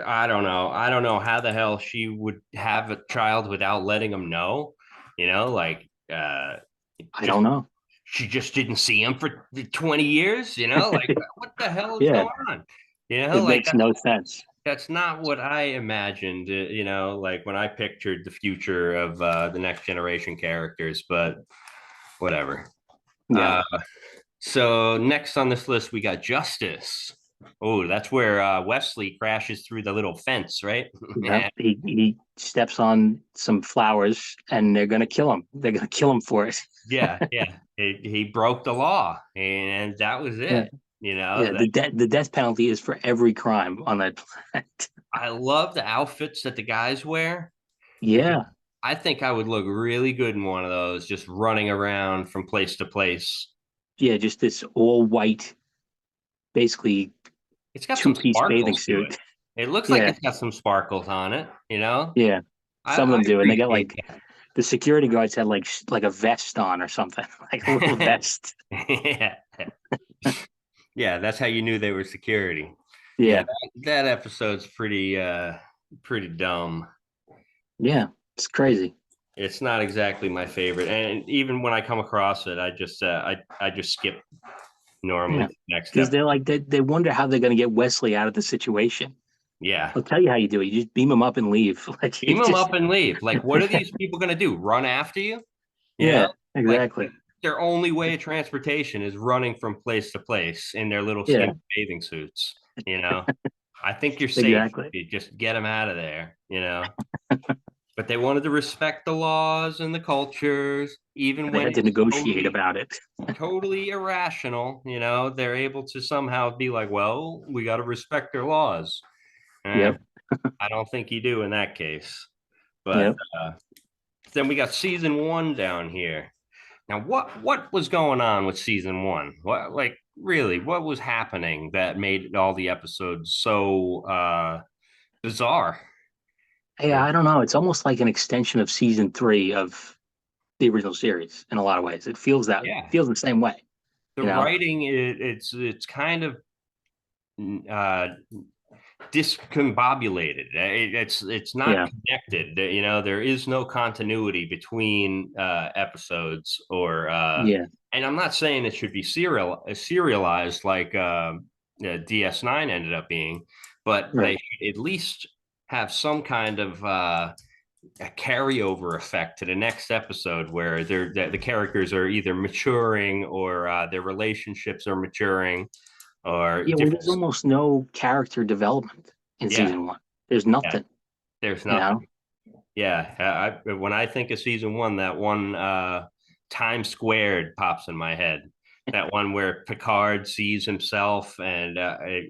I don't know. I don't know how the hell she would have a child without letting him know. I don't know. She just didn't see him for 20 years, like what the hell is going on? It makes no sense. That's not what I imagined, like when I pictured the future of the Next Generation characters, but whatever. Yeah. So next on this list, we got Justice. Oh, that's where Wesley crashes through the little fence, right? Yeah. He steps on some flowers and they're going to kill him. They're going to kill him for it. Yeah. He broke the law and that was it. Yeah. The death penalty is for every crime on that planet. I love the outfits that the guys wear. Yeah. I think I would look really good in one of those, just running around from place to place. Yeah, just this all white, basically. It's got two-piece bathing suit. It looks like it's got some sparkles on it, Yeah, some of them do, and they got like the security guards had like a vest on or something, like a little vest. Yeah, that's how you knew they were security. Yeah, that episode's pretty dumb. Yeah, it's crazy. It's not exactly my favorite, and even when I come across it, I just skip normally to the next because they're like they wonder how they're going to get Wesley out of the situation. Yeah. I'll tell you how you do it. You just beam them up and leave. Like you Beam them just, up and leave. Like, what are these people going to do? Run after you? You yeah, know, like exactly. their only way of transportation is running from place to place in their little Yeah, skin bathing suits. You know, I think you're safe if exactly. you just get them out of there, you know. But they wanted to respect the laws and the cultures, even They when had it to was negotiate about it. totally irrational. You know, they're able to somehow be like, well, we got to respect their laws. Eh, Yep. I don't think you do in that case. But Yep. uh, then we got season one down here. Now, what was going on with season one? What, like, really, what was happening that made all the episodes so bizarre? Yeah, I don't know. It's almost like an extension of season three of the original series in a lot of ways. It Yeah, feels the same way, the you know? writing it's kind of uh, discombobulated. It's not Yeah. connected. You know, there is no continuity between episodes or Yeah. and I'm not saying it should be serialized like DS9 ended up being, but they Right. should at least have some kind of a carryover effect to the next episode where the characters are either maturing or their relationships are maturing or Yeah, well, different. there's almost no character development in Yeah, season one. There's yeah. nothing, There's you nothing. know? Yeah, when I think of season one, that one Times Squared pops in my head. That one where Picard sees himself and I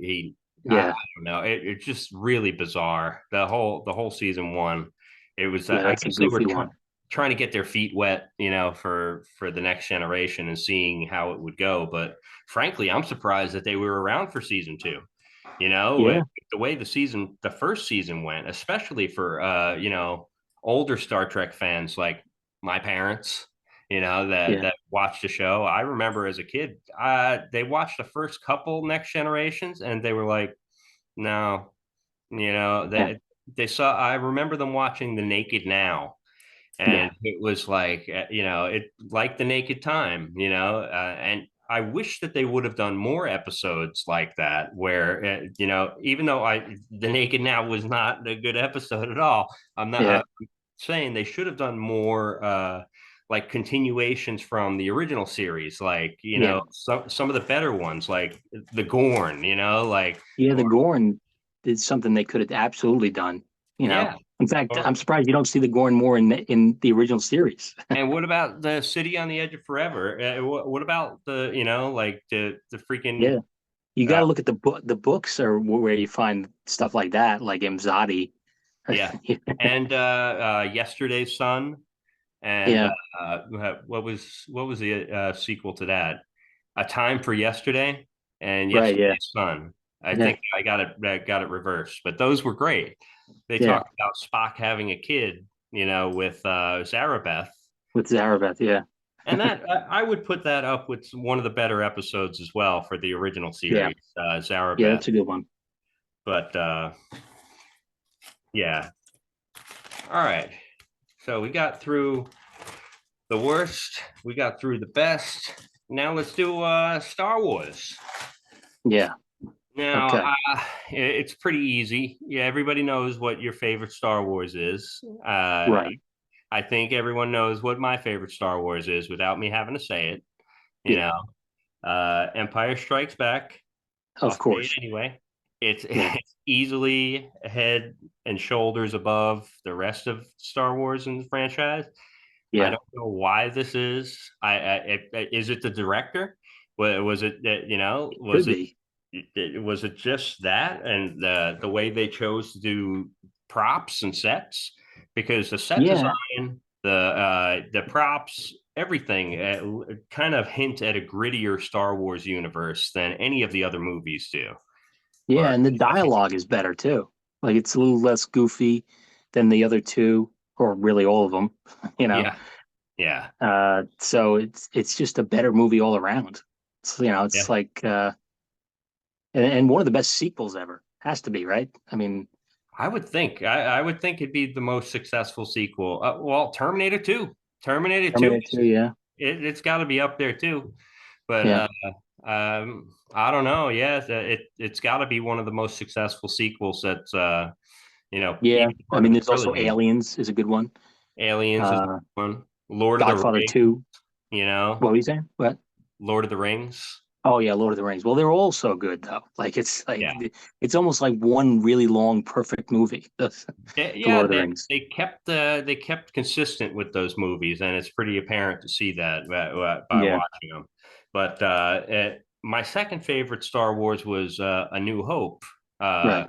Yeah. don't know. It's just really bizarre. The whole season one. It was Yeah, I that's a guess they were goofy one. trying to get their feet wet, you know, for the next generation and seeing how it would go. But frankly, I'm surprised that they were around for season two. You know, Yeah. the way the first season went, especially for you know, older Star Trek fans like my parents, you know, that Yeah. that watched the show. I remember as a kid, they watched the first couple Next Generations, and they were like, no, you know, Yeah. that they saw. I remember them watching The Naked Now, Yeah. and it was like you know, it like The Naked Time, you know, and I wish that they would have done more episodes like that where you know, even though I The Naked Now was not a good episode at all, I'm Yeah. saying they should have done more like continuations from the original series, like you Yeah. know, some of the better ones like the Gorn, you know, like Yeah. The or Gorn is something they could have absolutely done, you know? yeah. In fact, Or I'm surprised you don't see the Gorn more in the original series. And what about the City on the Edge of Forever? What about the, you know, like the freaking Yeah. You got uh, to look at the books or where you find stuff like that, like Imzadi. yeah, and Yesterday's Sun, and Yeah. what was the sequel to that? A Time for Yesterday and Right. Yeah. Yesterday's Sun. I Yeah. think I got it reversed, but those were great. They Yeah. talked about Spock having a kid, you know, with Zarabeth. With Zarabeth. Yeah. And that I would put that up with one of the better episodes as well for the original Yeah. series, Yeah. Zarabeth. That's a good one. But yeah, all right. So we got through the worst, we got through the best. Now let's do Star Wars. Yeah. Now Okay. it's pretty easy. Yeah, everybody knows what your favorite Star Wars is. Right. I think everyone knows what my favorite Star Wars is without me having to say it. You Yeah. know, Empire Strikes Back. I'll Of say it course. anyway. It's Yeah. it's easily head and shoulders above the rest of Star Wars in the franchise. I Yeah. don't know why this is. Is it the director? Was it you know Could be. was it just that and the way they chose to do props and sets? Because the set Yeah. design, the props, everything kind of hint at a grittier Star Wars universe than any of the other movies do. Yeah. Or And the dialogue is better too. Like it's a little less goofy than the other two, or really all of them, you know? yeah, yeah, So it's just a better movie all around. yeah. It's like and one of the best sequels ever. Has to be, right? I mean, I would think it'd be the most successful sequel. Well, Terminator 2. Terminator 2 Terminator 2, yeah. it's got to be up there too. But Yeah. I don't know. Yeah, it's got to be one of the most successful sequels that's Yeah, even I part of mean, a there's also trilogy. Aliens is a good one. Aliens is Uh, one. Lord of the Godfather Rings, 2. you know, What were you saying? What? Lord of the Rings. Oh yeah, Lord of the Rings. Well, they're all so good though. Yeah. It's almost like one really long, perfect movie. The Yeah, Lord of the Rings. they kept consistent with those movies, and it's pretty apparent to see that by Yeah, watching them. But my second favorite Star Wars was A New Hope. Uh, right.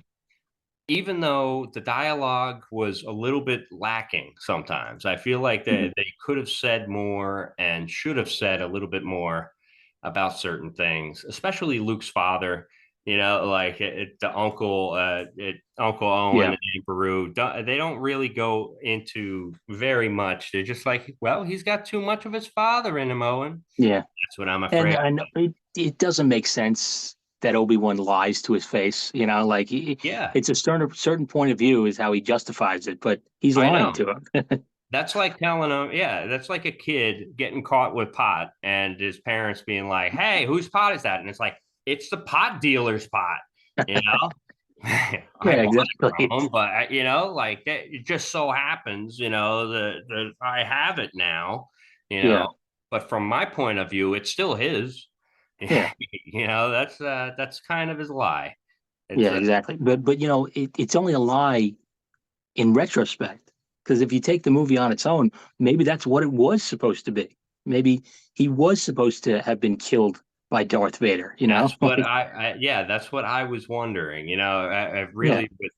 Even though the dialogue was a little bit lacking sometimes, I feel like Mhm. they could have said more and should have said a little bit more about certain things, especially Luke's father. Like the uncle, Uncle Owen Yeah, and Aunt Beru. They don't really go into very much. They're just like, well, he's got too much of his father in him, Owen. yeah. That's what I'm And afraid. I know it doesn't make sense that Obi-Wan lies to his face. Like Yeah, it's a certain point of view is how he justifies it, but he's I lying know. to him. That's like telling him, yeah, that's like a kid getting caught with pot and his parents being like, hey, whose pot is that? And it's like, it's the pot dealer's pot, you know? I Yeah, bought it from exactly. him, but like that, it just so happens, that I have it now, you know. Yeah, But from my point of view, it's still his. yeah, That's kind of his lie. It's yeah, exactly. But it's only a lie in retrospect. Because if you take the movie on its own, maybe that's what it was supposed to be. Maybe he was supposed to have been killed by Darth Vader, you know? That's what yeah, that's what I was wondering. I Yeah, really with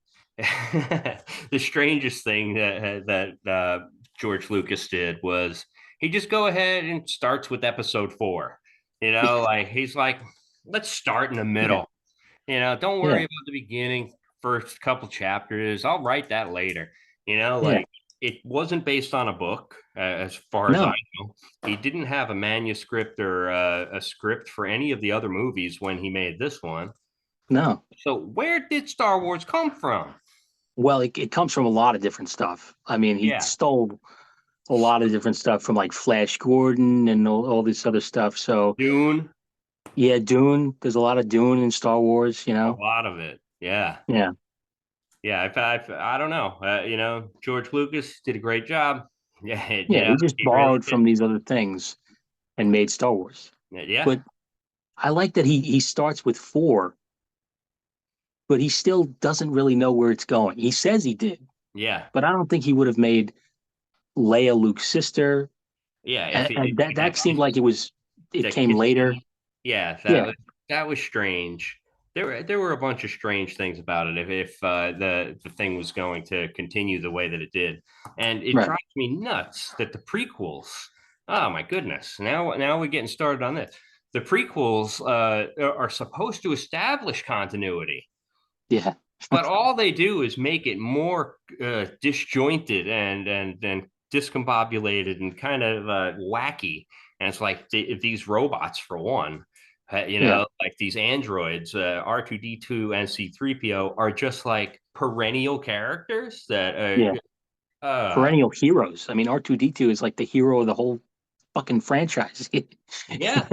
the strangest thing that George Lucas did was he just go ahead and starts with episode 4. Like he's like, let's start in the yeah, middle. Don't worry yeah, about the beginning, first couple chapters. I'll write that later. yeah. Like it wasn't based on a book, as far as I No, know. He didn't have a manuscript or a script for any of the other movies when he made this one. no. So where did Star Wars come from? Well, it comes from a lot of different stuff. I mean, he Yeah, stole a lot of different stuff from like Flash Gordon and all this other stuff. So, Dune, yeah, Dune. There's a lot of Dune in Star Wars, you a know? lot of it. Yeah, Yeah. yeah. I don't know. George Lucas did a great job. Yeah, Yeah. He just he really borrowed did. from these other things and made Star Wars. Yeah, But I like that he starts with 4, but he still doesn't really know where it's going. He says he did, yeah, but I don't think he would have made Leia Luke's sister. yeah. And that seemed like it The came kid later. scene. Yeah, Yeah. that was strange. There were a bunch of strange things about it. If the thing was going to continue the way that it did, and it Right. drives me nuts that the prequels. Oh my goodness! Now we're getting started on this. The prequels are supposed to establish continuity, Yeah. but all they do is make it more disjointed and discombobulated and kind of wacky. And it's like these robots, for one, Yeah. like these androids, R2D2 and C3PO, are just like perennial characters that Yeah. uh, Perennial heroes. I mean, R2D2 is like the hero of the whole fucking franchise. yeah.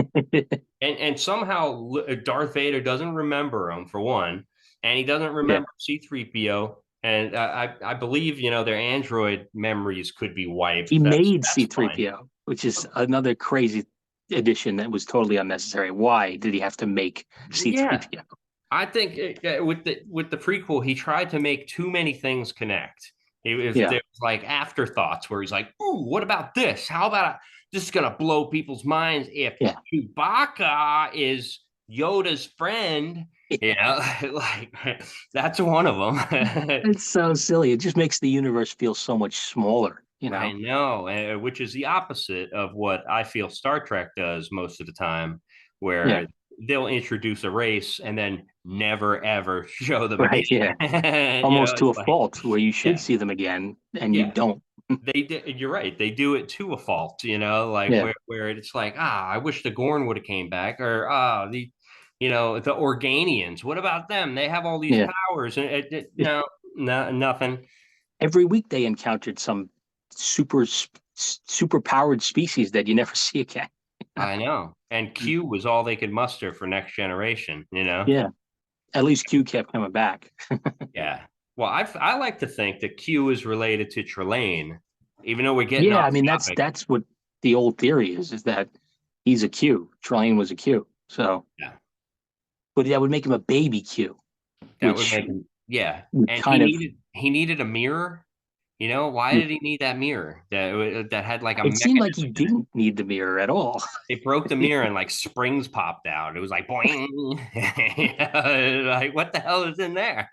And somehow Darth Vader doesn't remember him, for one, and he doesn't Yeah. remember C3PO. And I believe their android memories could be wiped. He made That's fine. C3PO, which is another crazy addition that was totally unnecessary. Why did he have to make Yeah, C3PO? I think with the prequel, he tried to make too many things connect. Yeah. There was like afterthoughts where he's like, "Ooh, what about this? How about this is gonna blow people's minds if Yeah. Chewbacca is Yoda's friend?" Like that's one of them. It's so silly. It just makes the universe feel so much smaller, you I know? know, which is the opposite of what I feel Star Trek does most of the time, Yeah. where they'll introduce a race and then never ever show them again. Right. Yeah. Almost to It's a like, fault where you should yeah, see them again and you yeah, don't. you're right. They do it to a fault, like Yeah. where it's like, I wish the Gorn would have came back, or the Organians. What about them? They have all these Yeah. powers, and no, no, nothing. Every week they encountered some super powered species that you never see again. I know. And Q was all they could muster for Next Generation, you know? Yeah, at least Q kept coming back. Yeah. Well, I like to think that Q is related to Trelane, even though we're getting Yeah, off I mean that's topic. that's what the old theory is that he's a Q. Trelane was a Q. So, Yeah. but that would make him a baby Q, That would which make him, yeah. would And kind of. he needed a mirror. You know, why did he need that mirror that had like a It seemed like he mechanism in it? didn't need the mirror at all. They broke the mirror and like springs popped out. It was like boing. Like what the hell is in there?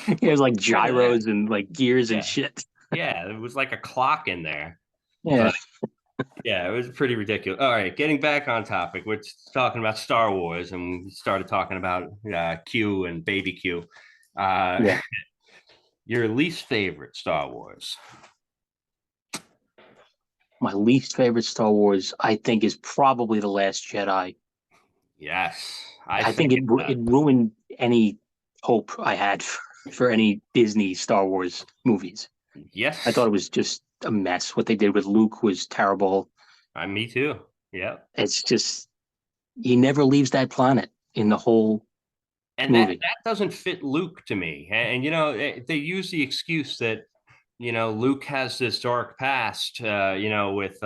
He Put has like the mirror in there. gyros and like gears and Yeah. shit. Yeah, it was like a clock in there. Yeah, But yeah, it was pretty ridiculous. All right, getting back on topic, we're talking about Star Wars, and we started talking about Q and Baby Q. Uh, yeah. your least favorite Star Wars? My least favorite Star Wars, I think, is probably The Last Jedi. Yes, I I think think it ruined any hope I had for any Disney Star Wars movies. I thought yes, it was just a mess. What they did with Luke was terrible. me too. Yeah, It's just he never leaves that planet in the whole and movie. that doesn't fit Luke to me. And you know, they use the excuse that Luke has this dark past, with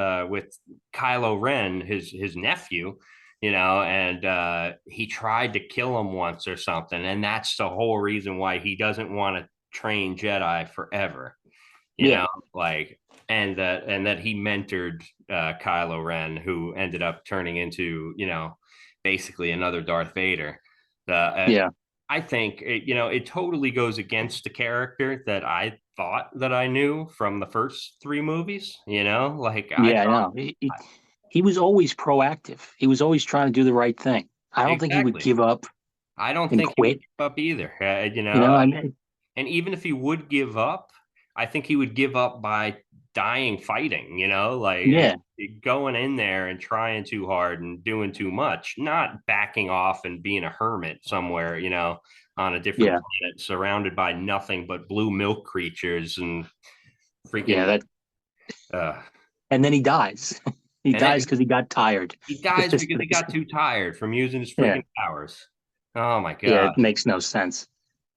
Kylo Ren, his nephew, and he tried to kill him once or something, and that's the whole reason why he doesn't want to train Jedi forever. You Yeah, know, like, and that he mentored Kylo Ren, who ended up turning into basically another Darth Vader. yeah, I think it totally goes against the character that I thought that I knew from the first three movies. Like I yeah. I thought know. He was always proactive. He was always trying to do the right thing. I don't think he would exactly. give up I don't and think he would quit. give up either. I mean, And even if he would give up, I think he would give up by dying fighting, like yeah, going in there and trying too hard and doing too much, not backing off and being a hermit somewhere, on a different yeah, planet surrounded by nothing but blue milk creatures and yeah. freaking That uh and then he dies. He and dies then because he got tired. he dies because he got too tired from using his Yeah, freaking powers. Oh my yeah. god. It makes no sense.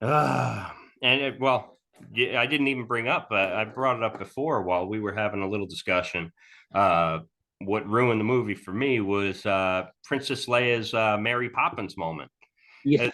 Well, yeah, I didn't even bring up, I brought it up before while we were having a little discussion. Uh, what ruined the movie for me was Princess Leia's Mary Poppins moment. Yeah, Uh,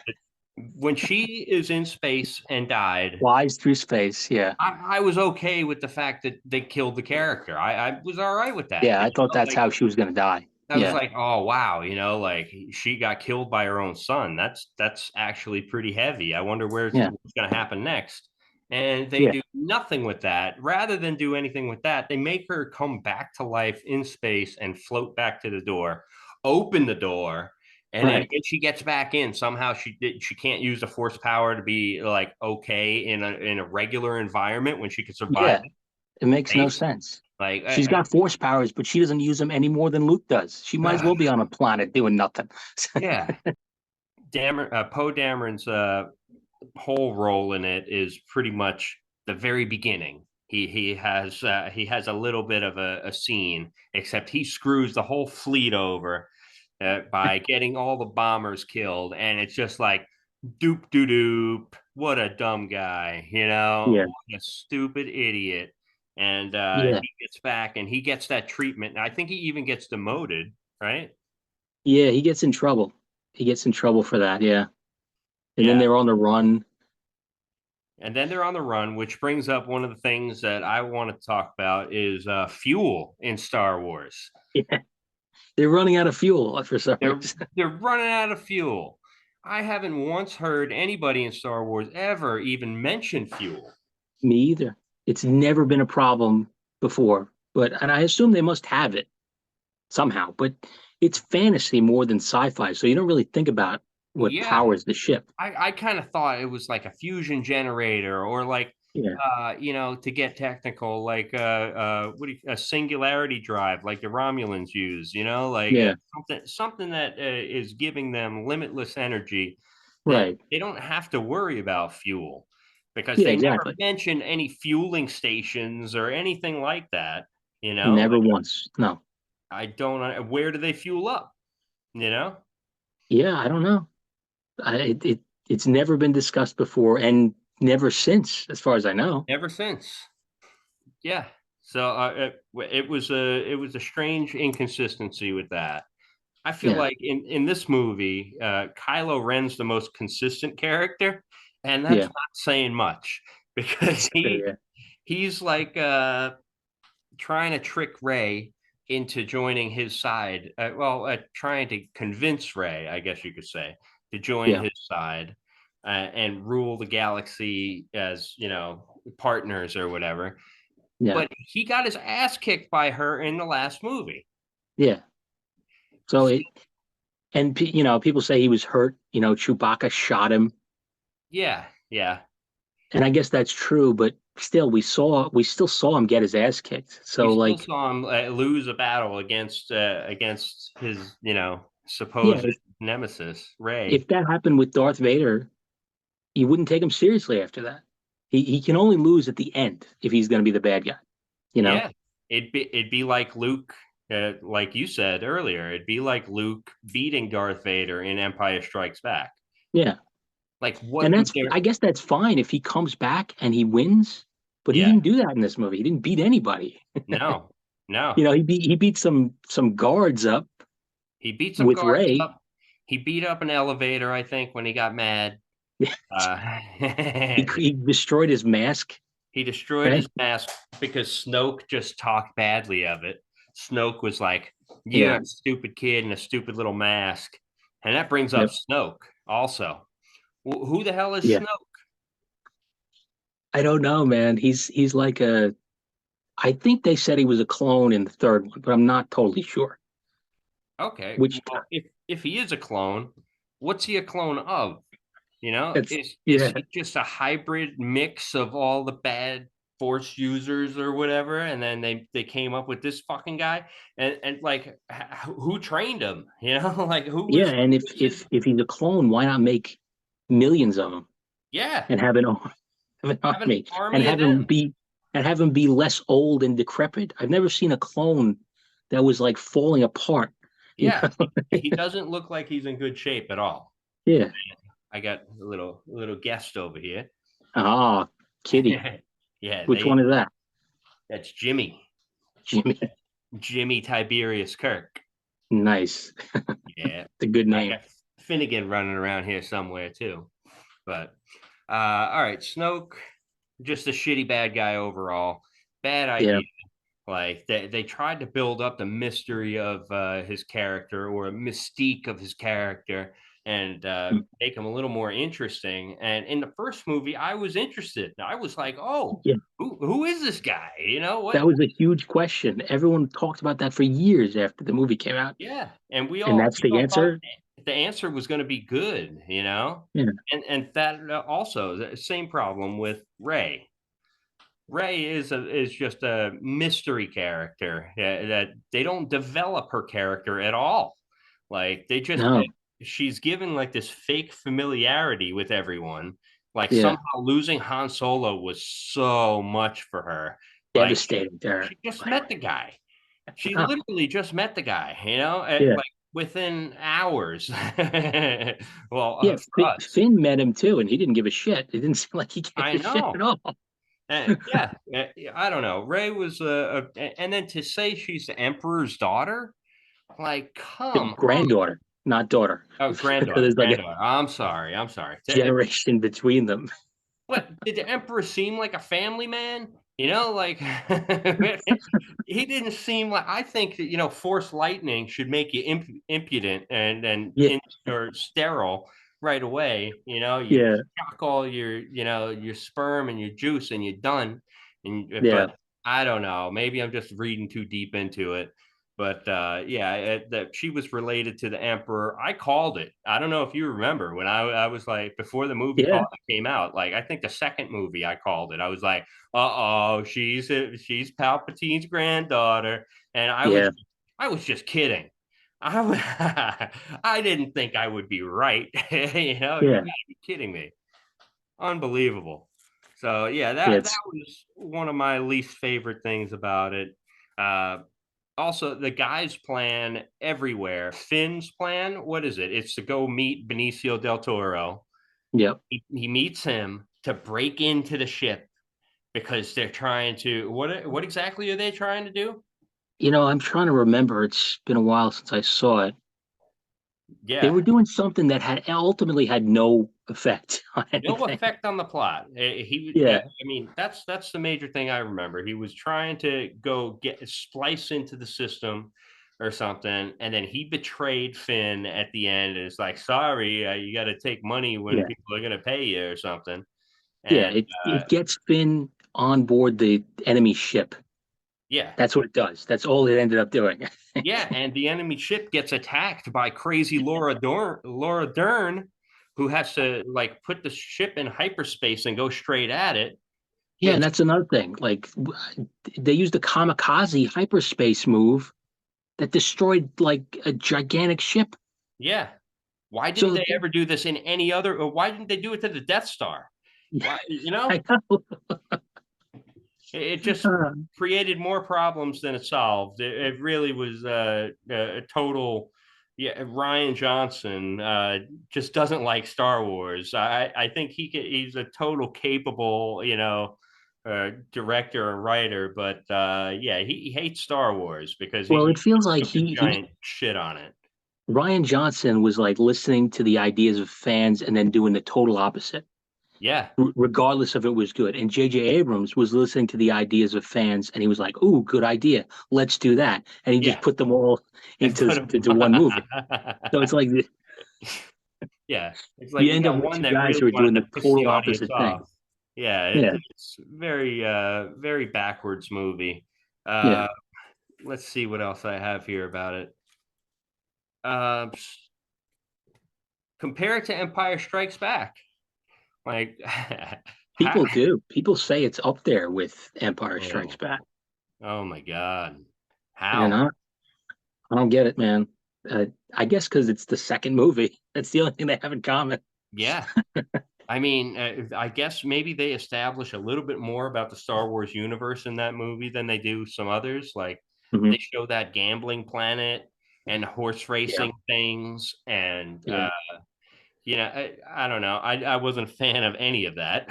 when she is in space and died, flies through space. Yeah, I was okay with the fact that they killed the character. I was all right with that. yeah. I thought that's Like how she was gonna die. I was Yeah, like, oh wow, like she got killed by her own son. That's actually pretty heavy. I wonder yeah, what's going to happen next. And they yeah. do nothing with that. Rather than do anything with that, they make her come back to life in space and float back to the door, open the door, and then Right. when she gets back in, somehow she can't use the force power to be like okay in a regular environment when she could survive Yeah, it makes no space. sense. Like She's got force powers, but she doesn't use them any more than Luke does. She might as well be on a planet doing nothing. yeah, Poe Dameron's whole role in it is pretty much the very beginning. He has a little bit of a scene, except he screws the whole fleet over by getting all the bombers killed, and it's just like doop doop doop. What a dumb guy, Yeah, what a stupid idiot. And yeah, he gets back and he gets that treatment. I think he even gets demoted, right? yeah. He gets in trouble. He gets in trouble for that. Yeah, and then Yeah. they're on the run. And then they're on the run, which brings up one of the things that I want to talk about is fuel in Star Wars. Yeah, they're running out of fuel for some They're reason. they're running out of fuel. I haven't once heard anybody in Star Wars ever even mention fuel. Me either. It's never been a problem before, but and I assume they must have it somehow. But it's fantasy more than sci-fi, so you don't really think about what Yeah, powers the ship. I kind of thought it was like a fusion generator or like Yeah, to get technical, like a singularity drive, like the Romulans use, like yeah, something that is giving them limitless energy that right. they don't have to worry about fuel because Yeah, they never exactly. mention any fueling stations or anything like that. Never once. No. I don't. Where do they fuel up? You know, Yeah, I don't know. It's never been discussed before and never since, as far as I know. ever since. Yeah. So it was a strange inconsistency with that. I feel Yeah, like in this movie, Kylo Ren's the most consistent character, and that's yeah, not saying much because yeah, he's like trying to trick Ray into joining his side. Trying to convince Ray, I guess you could say, to join yeah, his side and rule the galaxy as partners or whatever. yeah, But he got his ass kicked by her in the last movie. yeah. So people say he was hurt. Chewbacca shot him, Yeah, yeah. and I guess that's true. But still, we still saw him get his ass kicked. We So still like, saw him lose a battle against his yeah, supposed nemesis Ray. if that happened with Darth Vader, you wouldn't take him seriously after that. He can only lose at the end if he's going to be the bad guy. You know? Yeah, it'd be like Luke, like you said earlier. It'd be like Luke beating Darth Vader in Empire Strikes Back. Yeah. Like, And what would I there? guess that's fine if he comes back and he wins, but he Yeah, didn't do that in this movie. He didn't beat anybody. no, no. He beat some guards up He beat some with guards Ray. up. He beat up an elevator, I think, when he got mad. Uh, He destroyed his mask, He destroyed right? his mask because Snoke just talked badly of it. Snoke was like, "You're Yeah. a stupid kid in a stupid little mask," and that brings up Yep. Snoke also. Who the hell is Yeah. Snoke? I don't know, man. He's like a I think they said he was a clone in the third one, but I'm not totally sure. Okay, Which well, if he is a clone, what's he a clone of? that's Is yeah. he just a hybrid mix of all the bad force users or whatever, and then they came up with this fucking guy, and like who trained him? Like who Yeah, was and who if was his? if if he's a clone, why not make millions of them Yeah, and have an have an army and army of them. have him be less old and decrepit? I've never seen a clone that was like falling apart. You Yeah, know? he doesn't look like he's in good shape at all. Yeah. I got a little guest over here. Ah, Kitty. Yeah, Which one is that? that's Jimmy. Jimmy. Jimmy Tiberius Kirk. Nice. Yeah, It's a good I name. got Finnegan running around here somewhere too. But all right, Snoke, just a shitty bad guy overall. Bad Yeah. idea. Like they tried to build up the mystery of his character or a mystique of his character and make him a little more interesting. And in the first movie, I was interested. I was like, oh, Yeah. who is this guy? You know what? That was a huge question. Everyone talked about that for years after the movie came out. Yeah, and we And all that's we the all thought answer. the answer was going to be good. Yeah. And that also the same problem with Ray. Ray is just a mystery character that they don't develop her character at all. Like they just No. she's given like this fake familiarity with everyone. Like Yeah. somehow losing Han Solo was so much for her. Like Devastating to her. she just met the guy. She Oh, literally just met the guy, yeah. like within hours. Well, Yeah. for us, Finn met him too, and he didn't give a shit. It didn't seem like he gave I a shit know. at all. Yeah, I don't know. Ray was and then to say she's the emperor's daughter, like, come on. Granddaughter, not daughter, Oh, because granddaughter, there's like a granddaughter. I'm sorry. generation between them. What did the emperor seem like a family man? Like he didn't seem like. I think that force lightning should make you impudent Yeah. or sterile right away. You Yeah. chuck all your sperm and your juice and you're done. Yeah. But I don't know. Maybe I'm just reading too deep into it. But yeah, that she was related to the emperor. I called it. I don't know if you remember when I was like before the movie Yeah. came out. Like I think the second movie I called it. I was like, "Uh oh, she's Palpatine's granddaughter," and Yeah. I was just kidding. I didn't think I would be right. You Yeah. gotta be kidding me. Unbelievable. So yeah, Yeah. that was one of my least favorite things about it. Uh, also the guy's plan everywhere. Finn's plan, what is it? It's to go meet Benicio del Toro. Yep. He meets him to break into the ship because they're trying to what exactly are they trying to do? I'm trying to remember. It's been a while since I saw it. They Yeah, were doing something that had ultimately had no effect on no anything. effect on the plot. Yeah. I mean, that's the major thing I remember. He was trying to go get splice into the system or something, and then he betrayed Finn at the end. And it's like, sorry, you got to take money when Yeah. people are going to pay you or something. Yeah. And It gets Finn on board the enemy ship. yeah, That's what it does. That's all it ended up doing. yeah, and the enemy ship gets attacked by crazy Laura Dern, who has to like put the ship in hyperspace and go straight at it. Yeah, and Which that's another thing. Like they used a kamikaze hyperspace move that destroyed like a gigantic ship. yeah, why didn't So they ever do this in any other? Or why didn't they do it to the Death Star? Why, I know. it just created more problems than it solved. It really was a total. Yeah, Ryan Johnson just doesn't like Star Wars. I think he's a total capable, director and writer, but yeah, he hates Star Wars because Well, it he feels like took a he giant shit on it. Ryan Johnson was like listening to the ideas of fans and then doing the total opposite, Yeah, regardless if it was good. And J.J. Abrams was listening to the ideas of fans and he was like, "Ooh, good idea. Let's do that." And he just yeah, put them all and into put him. into one movie. So it's like Yeah, it's like you you end up got with one two that guys really who are wanted doing to the piss the total audience opposite thing. off. Yeah, Yeah, it's very very backwards movie. yeah. Uh, let's see what else I have here about it. Uh, compare it to Empire Strikes Back. Like, how, People do. People say it's up there with Empire Strikes oh, Back. oh my God, And how? I don't get it, man. I guess because it's the second movie. That's the only thing they have in common. Yeah, I mean, I guess maybe they establish a little bit more about the Star Wars universe in that movie than they do some others. Like Hmm. they show that gambling planet and horse Yeah, racing things, and yeah. I don't know. I wasn't a fan of any of that.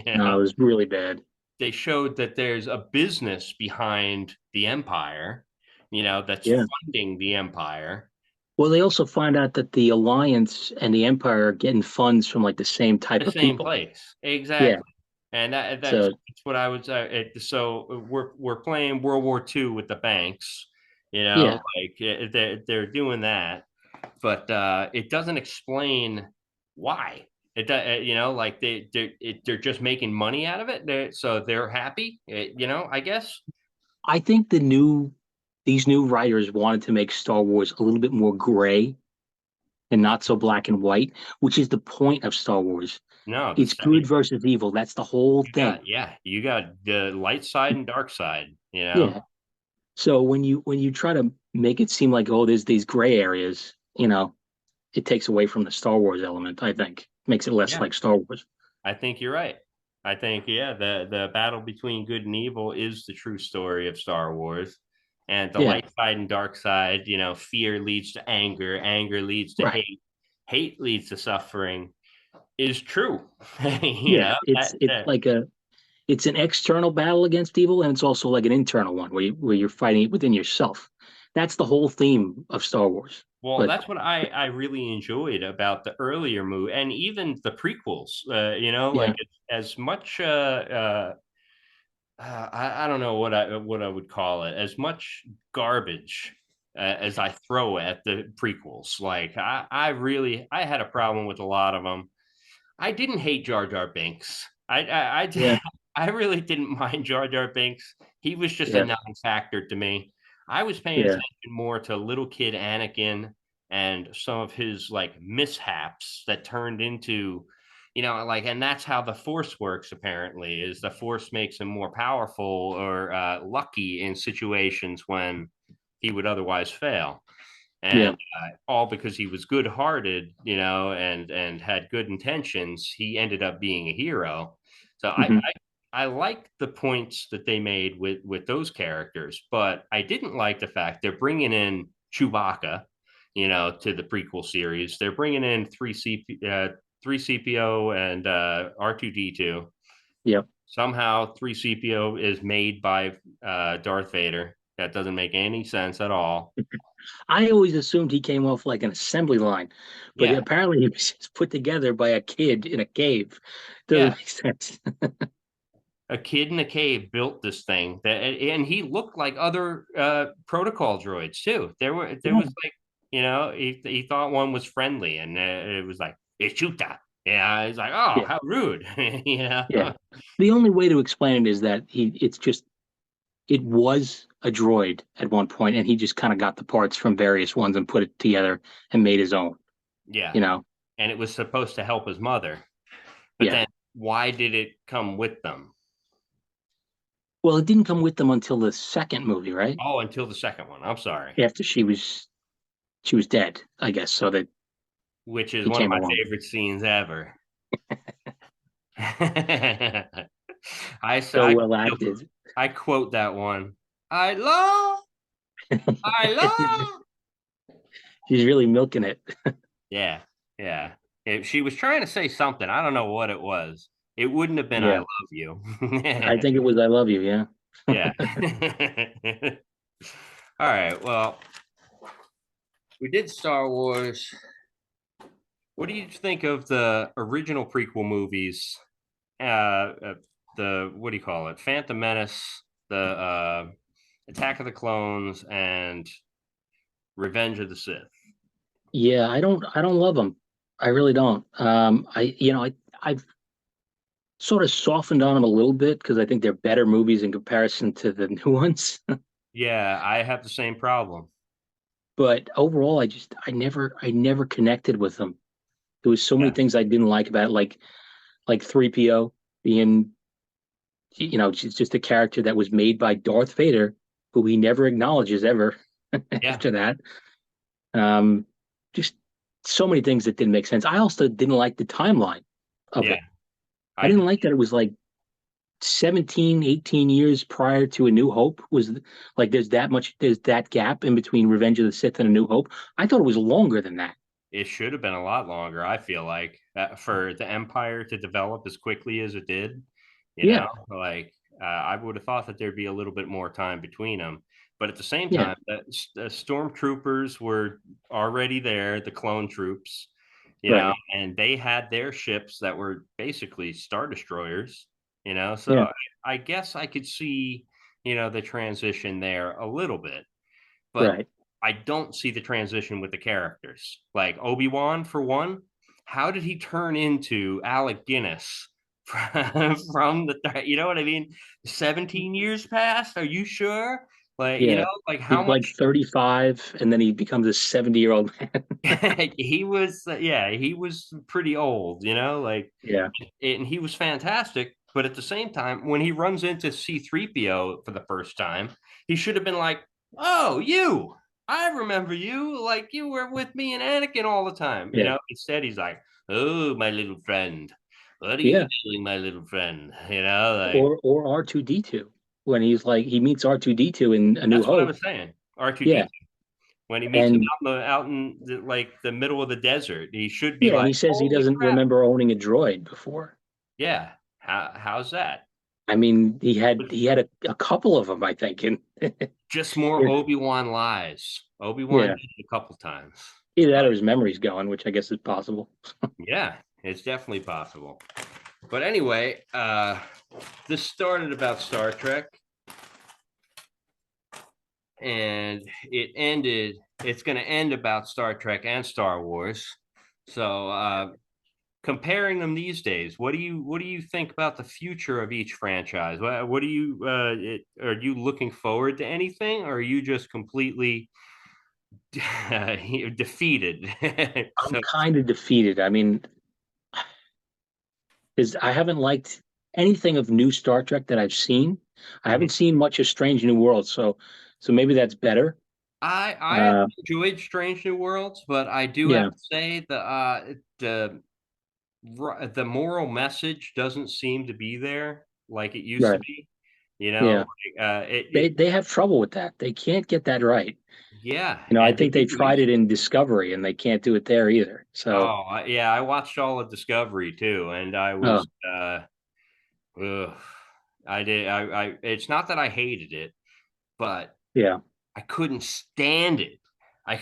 you No, know, it was really bad. they showed that there's a business behind the Empire, that's Yeah. funding the Empire. Well, they also find out that the Alliance and the Empire are getting funds from like the same The type of same people. place, Yeah. exactly. And So that's what I was. So we're playing World War II with the banks, yeah, like they're doing that, but it doesn't explain why. Like they're just making money out of it. So they're happy. I guess. I think these new writers wanted to make Star Wars a little bit more gray and not so black and white, which is the point of Star Wars. No, It's good versus evil. That's the whole thing. you got the light side and dark side. Yeah. So when you try to make it seem like, oh, there's these gray areas, it takes away from the Star Wars element, I think. Makes it less Yeah. like Star Wars. I think you're right. I think the battle between good and evil is the true story of Star Wars. And the Yeah. light side and dark side, fear leads to anger, anger leads to Right. hate leads to suffering is true. Yeah. It's an external battle against evil, and it's also like an internal one where you're fighting it within yourself. That's the whole theme of Star Wars. Well, But that's what I really enjoyed about the earlier movie and even the prequels. yeah, Like as much I don't know what I would call it. As much garbage as I throw at the prequels. Like I had a problem with a lot of them. I didn't hate Jar Jar Binks. yeah, I really didn't mind Jar Jar Binks. He was just a yeah, non-factor to me. I was paying yeah, attention more to little kid Anakin and some of his like mishaps that turned into, like, and that's how the Force works. Apparently, is the Force makes him more powerful or lucky in situations when he would otherwise fail yeah. and all because he was good-hearted, and had good intentions. He ended up being a hero. So I Hmm. I like the points that they made with those characters, but I didn't like the fact they're bringing in Chewbacca, to the prequel series. They're bringing in three CPO and R2D2. Yep. Somehow, three CPO is made by Darth Vader. That doesn't make any sense at all. I always assumed he came off like an assembly line, but Yeah, apparently he was just put together by a kid in a cave. Doesn't yeah. make sense. A kid in a cave built this thing and he looked like other protocol droids too. There Yeah. was like, he thought one was friendly, and it was like, it's Chuta. Yeah, he's like, oh, Yeah. how rude. Yeah. The only way to explain it is that it was a droid at one point, and he just kind of got the parts from various ones and put it together and made his own, Yeah, you know? and it was supposed to help his mother, but Yeah. then why did it come with them? Well, it didn't come with them until the second movie, right? Oh, until the second one. I'm sorry. After she was dead, I guess, so that Which is he one of came my along. favorite scenes ever. I, So I well acted. I quote that one. I love, I love. She's really milking it. Yeah, yeah. If she was trying to say something, I don't know what it was. It wouldn't have been "I Yeah. love you." I think it was I Love You, yeah. Yeah. All right. Well, we did Star Wars. What do you think of the original prequel movies? The what do you call it? Phantom Menace, the Attack of the Clones, and Revenge of the Sith. Yeah, I don't love them. I really don't. I've sort of softened on them a little bit because I think they're better movies in comparison to the new ones. Yeah, I have the same problem. But overall, I never connected with them. There was so many Yeah, things I didn't like about it, like 3PO being, just a character that was made by Darth Vader, who he never acknowledges ever yeah, after that. Um, just so many things that didn't make sense. I also didn't like the timeline of yeah. it. I I didn't like that it was like 17, 18 years prior to A New Hope. Was like there's that gap in between Revenge of the Sith and A New Hope. I thought it was longer than that. It should have been a lot longer. I feel like for the Empire to develop as quickly as it did, Yeah, like I would have thought that there'd be a little bit more time between them. But at the same yeah, time, the stormtroopers were already there, the clone troops, right. and they had their ships that were basically star destroyers, Yeah, So I guess I could see, the transition there a little bit, but right. I don't see the transition with the characters. Like Obi-Wan, for one, how did he turn into Alec Guinness from you know what I mean? 17 years passed. Are you sure? Like, Yeah. like how He's like much 35 and then he becomes a 70-year-old man. he was, yeah, he was pretty old, like, Yeah. and he was fantastic. But at the same time, when he runs into C3PO for the first time, he should have been like, oh, you, I remember you. Like, you were with me and Anakin all the time, Yeah. Instead, he's like, oh, my little friend. What are you Yeah. doing, my little friend? Like, Or R2D2 when he meets R2D2 in A New that's what I Hope. was saying. Yeah. R2D2. When he meets him And out in like the middle of the desert, he should be yeah, and like, he says he holy doesn't crap. remember owning a droid before. Yeah. How's that? I mean, he had a couple of them, I think. And Just more Obi-Wan lies. Obi-Wan yeah, did it a couple times. either that But or his memory's going, which I guess is possible. yeah, it's definitely possible. But anyway, this started about Star Trek and it's going to end about Star Trek and Star Wars. So, comparing them these days, what do you think about the future of each franchise? What do you are you looking forward to anything, or are you just completely defeated? I'm So kind of defeated. I mean, is I haven't liked anything of new Star Trek that I've seen. I mhm. haven't seen much of Strange New Worlds, so maybe that's better. I Uh, enjoyed Strange New Worlds, but I do have yeah, to say the moral message doesn't seem to be there. like it used to Right. be. You know, Yeah. like, They have trouble with that. They can't get that right. yeah, I and they think they do tried it in Discovery and they can't do it there either. So, yeah, I watched all of Discovery too, and I oh, was ugh, I did it's not that I hated it, but yeah. I couldn't stand it. I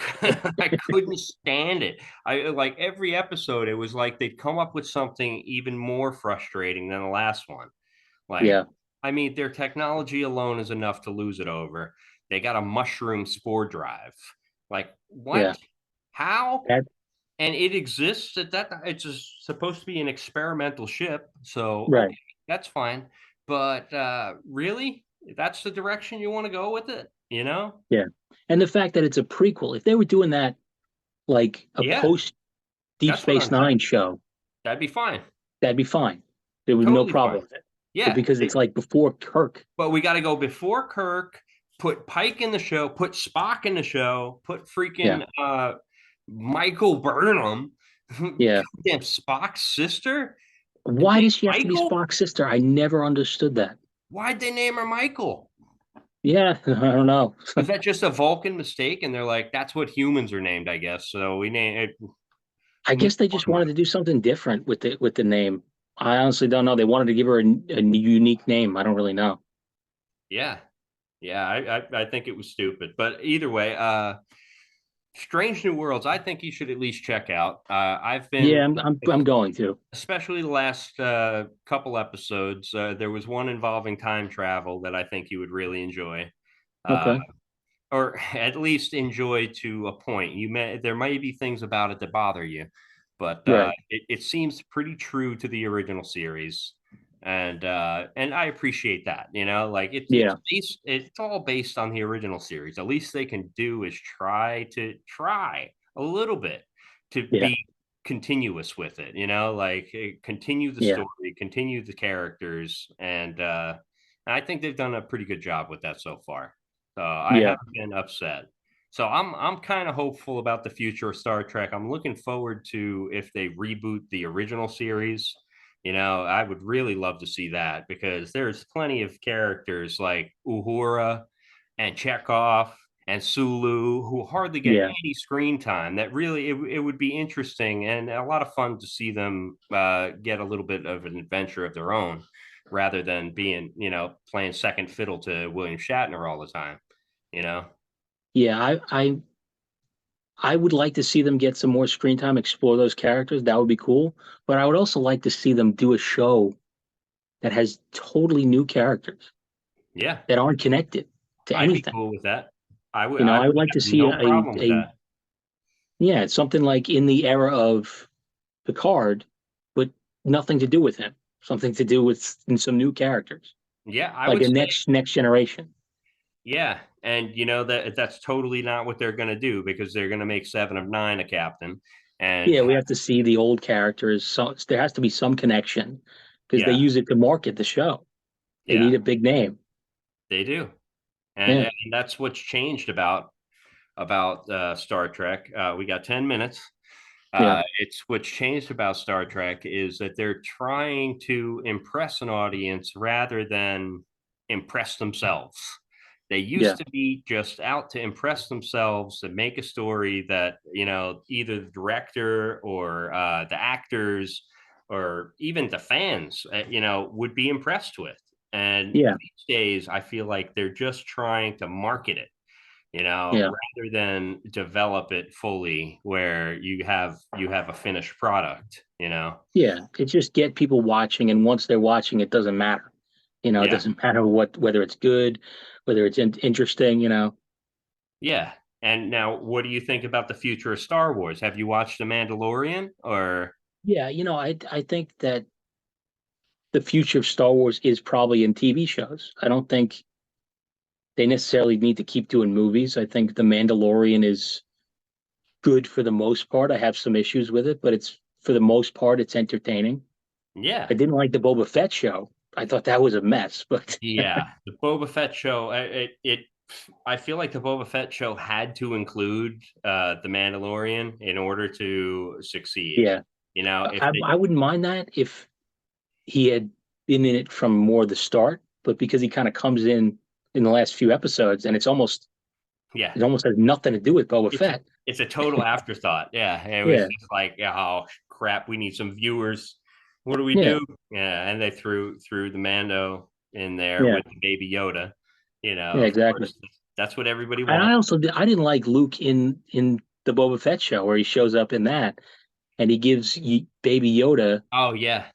I couldn't stand it. I like every episode, it was like they'd come up with something even more frustrating than the last one. Like, Yeah. I mean, their technology alone is enough to lose it over. They got a mushroom spore drive. Like, Yeah. what? How? That And it exists at that. It's just supposed to be an experimental ship, so right. okay, that's fine. But really, that's the direction you want to go with it? You know? Yeah. And the fact that it's a prequel, if they were doing that like a Yeah, post Deep that's what Space I'm saying. Nine show, That'd be fine. that'd be fine. There would be no Totally problem fine. with it. But Yeah, because it's like before Kirk. but we got to go before Kirk. Put Pike in the show. Put Spock in the show. Put Yeah. freaking Michael Burnham, Yeah. goddamn Spock's sister. Why Name does she have to be Michael? Spock's sister? I never understood that. Why'd they name her Michael? Yeah, I don't know. Was that just a Vulcan mistake? And they're like, that's what humans are named, I guess. So we name it. I guess they just wanted to do something different with the name. I honestly don't know. They wanted to give her a unique name. I don't really know. Yeah, yeah. I think it was stupid, but either way, Strange New Worlds. I think you should at least check out. I've been, Yeah, I'm going to. especially the last couple episodes. There was one involving time travel that I think you would really enjoy. Uh, Okay. or at least enjoy to a point. There may be things about it that bother you, but Right. it seems pretty true to the original series, and I appreciate that. You know, like Yeah. it's all based on the original series. At least they can do is try a little bit to Yeah. be continuous with it. You know, like continue the Yeah. story, continue the characters, and I think they've done a pretty good job with that so far. So I Yeah. haven't been upset. So I'm kind of hopeful about the future of Star Trek. I'm looking forward to if they reboot the original series. You know, I would really love to see that because there's plenty of characters like Uhura and Chekhov and Sulu who hardly get Yeah. any screen time. That really it would be interesting and a lot of fun to see them get a little bit of an adventure of their own rather than being, playing second fiddle to William Shatner all the time, you know? Yeah. I would like to see them get some more screen time, explore those characters. That would be cool. But I would also like to see them do a show that has totally new characters Yeah, that aren't connected to I'd be anything. cool with that. I I would would like to have see no problem with that. yeah, something like in the era of Picard, but nothing to do with him. Something to do with some new characters, Yeah, I like would a say, next generation. yeah. And that's totally not what they're going to do because they're going to make Seven of Nine a captain. And Yeah, we have to see the old characters. So there has to be some connection because they yeah, use it to market the show. They yeah, need a big name. they do. Yeah, And that's what's changed about Star Trek. We got 10 minutes. yeah, It's what's changed about Star Trek is that they're trying to impress an audience rather than impress themselves. They yeah, used to be just out to impress themselves and make a story that, either the director or the actors or even the fans, would be impressed with. And yeah, these days, I feel like they're just trying to market it, yeah, rather than develop it fully where you have a finished product, yeah. It just get people watching, and once they're watching, it doesn't matter. It Yeah. doesn't matter whether it's good, whether it's interesting. Yeah. And now what do you think about the future of Star Wars? Have you watched The Mandalorian or Yeah, I think that the future of Star Wars is probably in TV shows. I don't think they necessarily need to keep doing movies. I think The Mandalorian is good for the most part. I have some issues with it, but it's for the most part it's entertaining. yeah. I didn't like the Boba Fett show. I thought that was a mess, but Yeah, the Boba Fett show. I feel like the Boba Fett show had to include the Mandalorian in order to succeed. yeah, If they, I wouldn't mind that if he had been in it from more the start, but because he kind of comes in the last few episodes, and Yeah. it almost has nothing to do with Boba It's a, Fett. it's a total afterthought. Yeah. It was Yeah, just like, oh crap, we need some viewers. What do we yeah, do? Yeah. And they threw the Mando in there yeah, with the baby Yoda. yeah, Of exactly. course, that's what everybody And wants. I didn't like Luke in the Boba Fett show where he shows up in that and he gives Baby Yoda Oh yeah.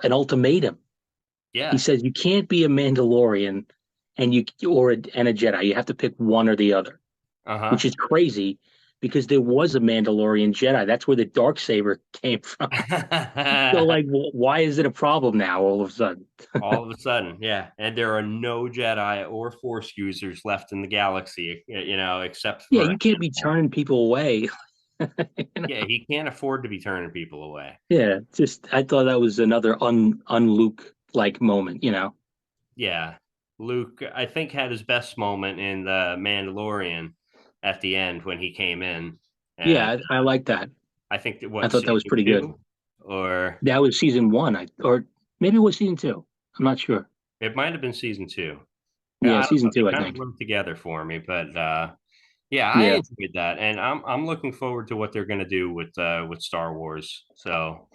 an ultimatum. He Yeah. says you can't be a Mandalorian and a Jedi. You have to pick one or the other, Uh-huh. which is crazy because there was a Mandalorian Jedi. That's where the dark saber came from. So, like, why is it a problem now all of a sudden? All of a sudden, yeah. And there are no Jedi or Force users left in the galaxy, except Yeah, for a you can't be handful. turning people away. Yeah, he can't afford to be turning people away. Yeah, just I thought that was another un Luke like moment. Yeah. Luke, I think, had his best moment in The Mandalorian at the end when he came in. And Yeah, I like that. I think that I what, thought that was season pretty good. two? Or That was season one, or maybe it was season two. I'm not sure. it might have been season two. Yeah, Yeah, I don't season know. They two, I kind of think. blurred together for me, but yeah, I Yeah, enjoyed that, and I'm looking forward to what they're going to do with Star Wars. So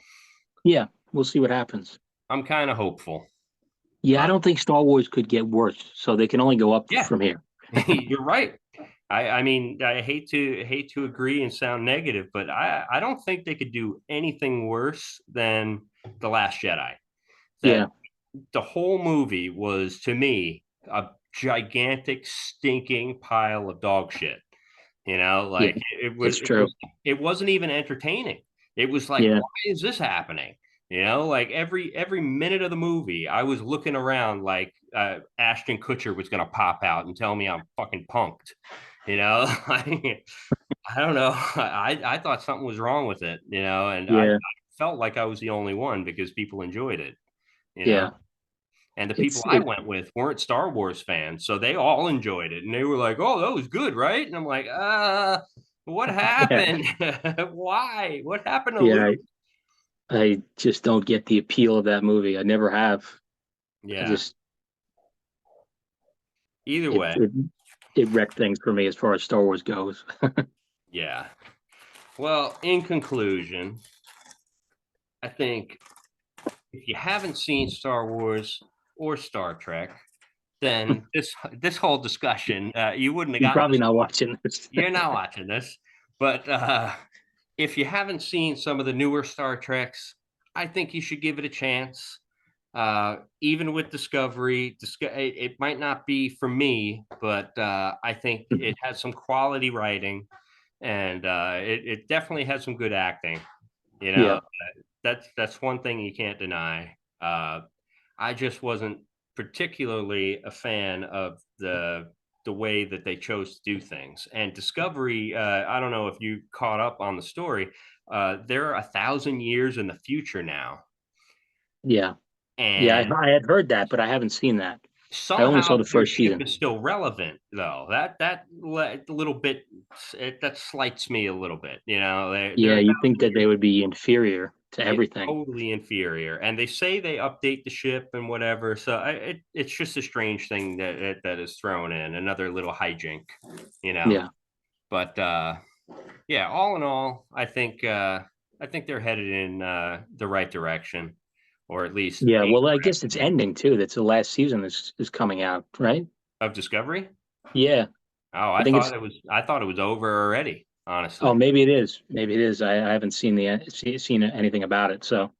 yeah. We'll see what happens. I'm kind of hopeful. Yeah, I Uh, don't think Star Wars could get worse, so they can only go up yeah, from here. you're right. I mean, I hate to agree and sound negative, but I don't think they could do anything worse than The Last Jedi. Yeah, That the whole movie was, to me, a gigantic stinking pile of dog shit. yeah, Like it it's was it true. was it wasn't even entertaining. It was like, Yeah, why is this happening? Like every minute of the movie, I was looking around like Ashton Kutcher was gonna pop out and tell me I'm fucking punked. I don't know. I thought something was wrong with it, and I yeah, felt like I was the only one because people enjoyed it, you know. yeah. And the people It's I it. went with weren't Star Wars fans, so they all enjoyed it, and they were like, "Oh, that was good, right?" And I'm like, what Yeah, happened? Why? What happened to yeah. Luke?" I just don't get the appeal of that movie. I never have. I Yeah. just Either it way, it it wrecked things for me as far as Star Wars goes. yeah. Well, in conclusion, I think if you haven't seen Star Wars or Star Trek, then this whole discussion, you wouldn't have You're gotten probably this not far. watching this. You're not watching this, but if you haven't seen some of the newer Star Treks, I think you should give it a chance. Even with Discovery, it might not be for me, but I think it has some quality writing, and it definitely has some good acting. You Yeah, know, that's one thing you can't deny. I just wasn't particularly a fan of the way that they chose to do things. And Discovery, I don't know if you caught up on the story. They're 1,000 years in the future now, yeah, yeah. and I had heard that, but I haven't seen that. I only saw somehow the their first ship season. is still relevant, though. Little bit that slights me a little bit. They're Yeah, a you'd think thousand that they years. would be inferior to Yeah, everything. totally inferior. And they say they update the ship and whatever. So it's just a strange thing that is thrown in, another little hijink, you know. Yeah, But yeah, all in all, I think they're headed in the right direction, or at least yeah. a Well, I guess it's direction ending too. That's the last season is coming out, right? of Discovery. Yeah, Oh, I think it's. I thought it was over already, Oh, honestly. maybe it is. Maybe it is. I haven't seen anything about it. So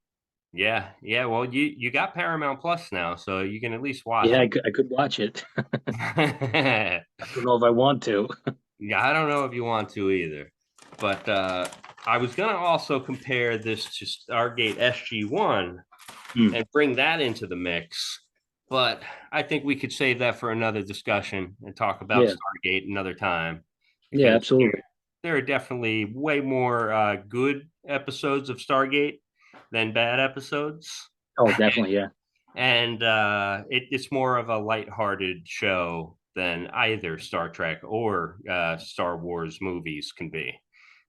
Yeah, yeah. Well, you got Paramount Plus now, so you can at least watch yeah, it. I could watch it. Yeah, I don't know if I want to. I don't know if you want to either, but I was gonna also compare this to Stargate SG-1 Hmm. and bring that into the mix, but I think we could save that for another discussion and talk about Yeah, Stargate another time yeah, because absolutely. there are definitely way more good episodes of Stargate than bad episodes. Oh, definitely. Yeah, And it's more of a lighthearted show than either Star Trek or Star Wars movies can be.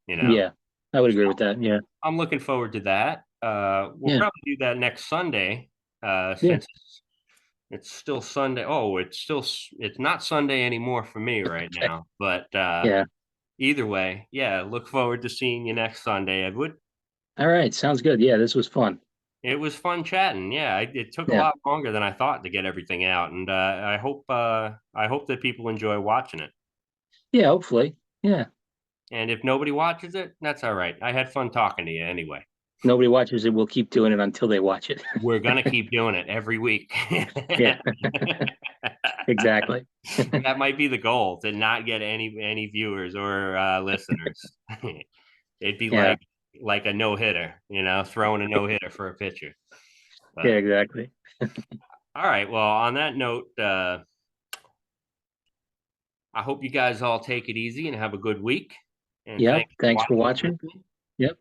You know, yeah. I would so agree with that. Yeah, I'm looking forward to that. We'll yeah. probably do that next Sunday. Yeah. since it's still Sunday. Oh, it's not Sunday anymore for me right now. But Yeah. either way, yeah, look forward to seeing you next Sunday, Edward. All right. Sounds good. Yeah, this was fun. It was fun chatting. Yeah, it took a Yeah. lot longer than I thought to get everything out, and I hope that people enjoy watching it. Yeah, hopefully. Yeah. And if nobody watches it, that's all right. I had fun talking to you anyway. Nobody watches it. We'll keep doing it until they watch it. We're gonna keep doing it every week. Yeah, exactly. That might be the goal, to not get any viewers or listeners. It'd be Yeah. like a no hitter, throwing a no hitter for a pitcher. But, Yeah, exactly. all right. Well, on that note, I hope you guys all take it easy and have a good week. And Yep. Thanks for watching. listening. Yep.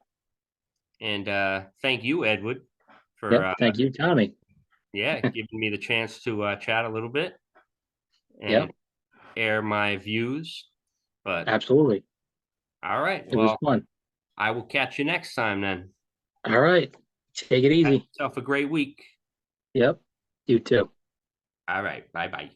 And thank you, Edward, for Yep. Thank you, Tommy. giving me the chance to chat a little bit and Yep. air my views. But Absolutely. all right, It was fun. I will catch you next time then. All right. Take it Have easy. yourself a great week. Yep. You too. All right, bye bye.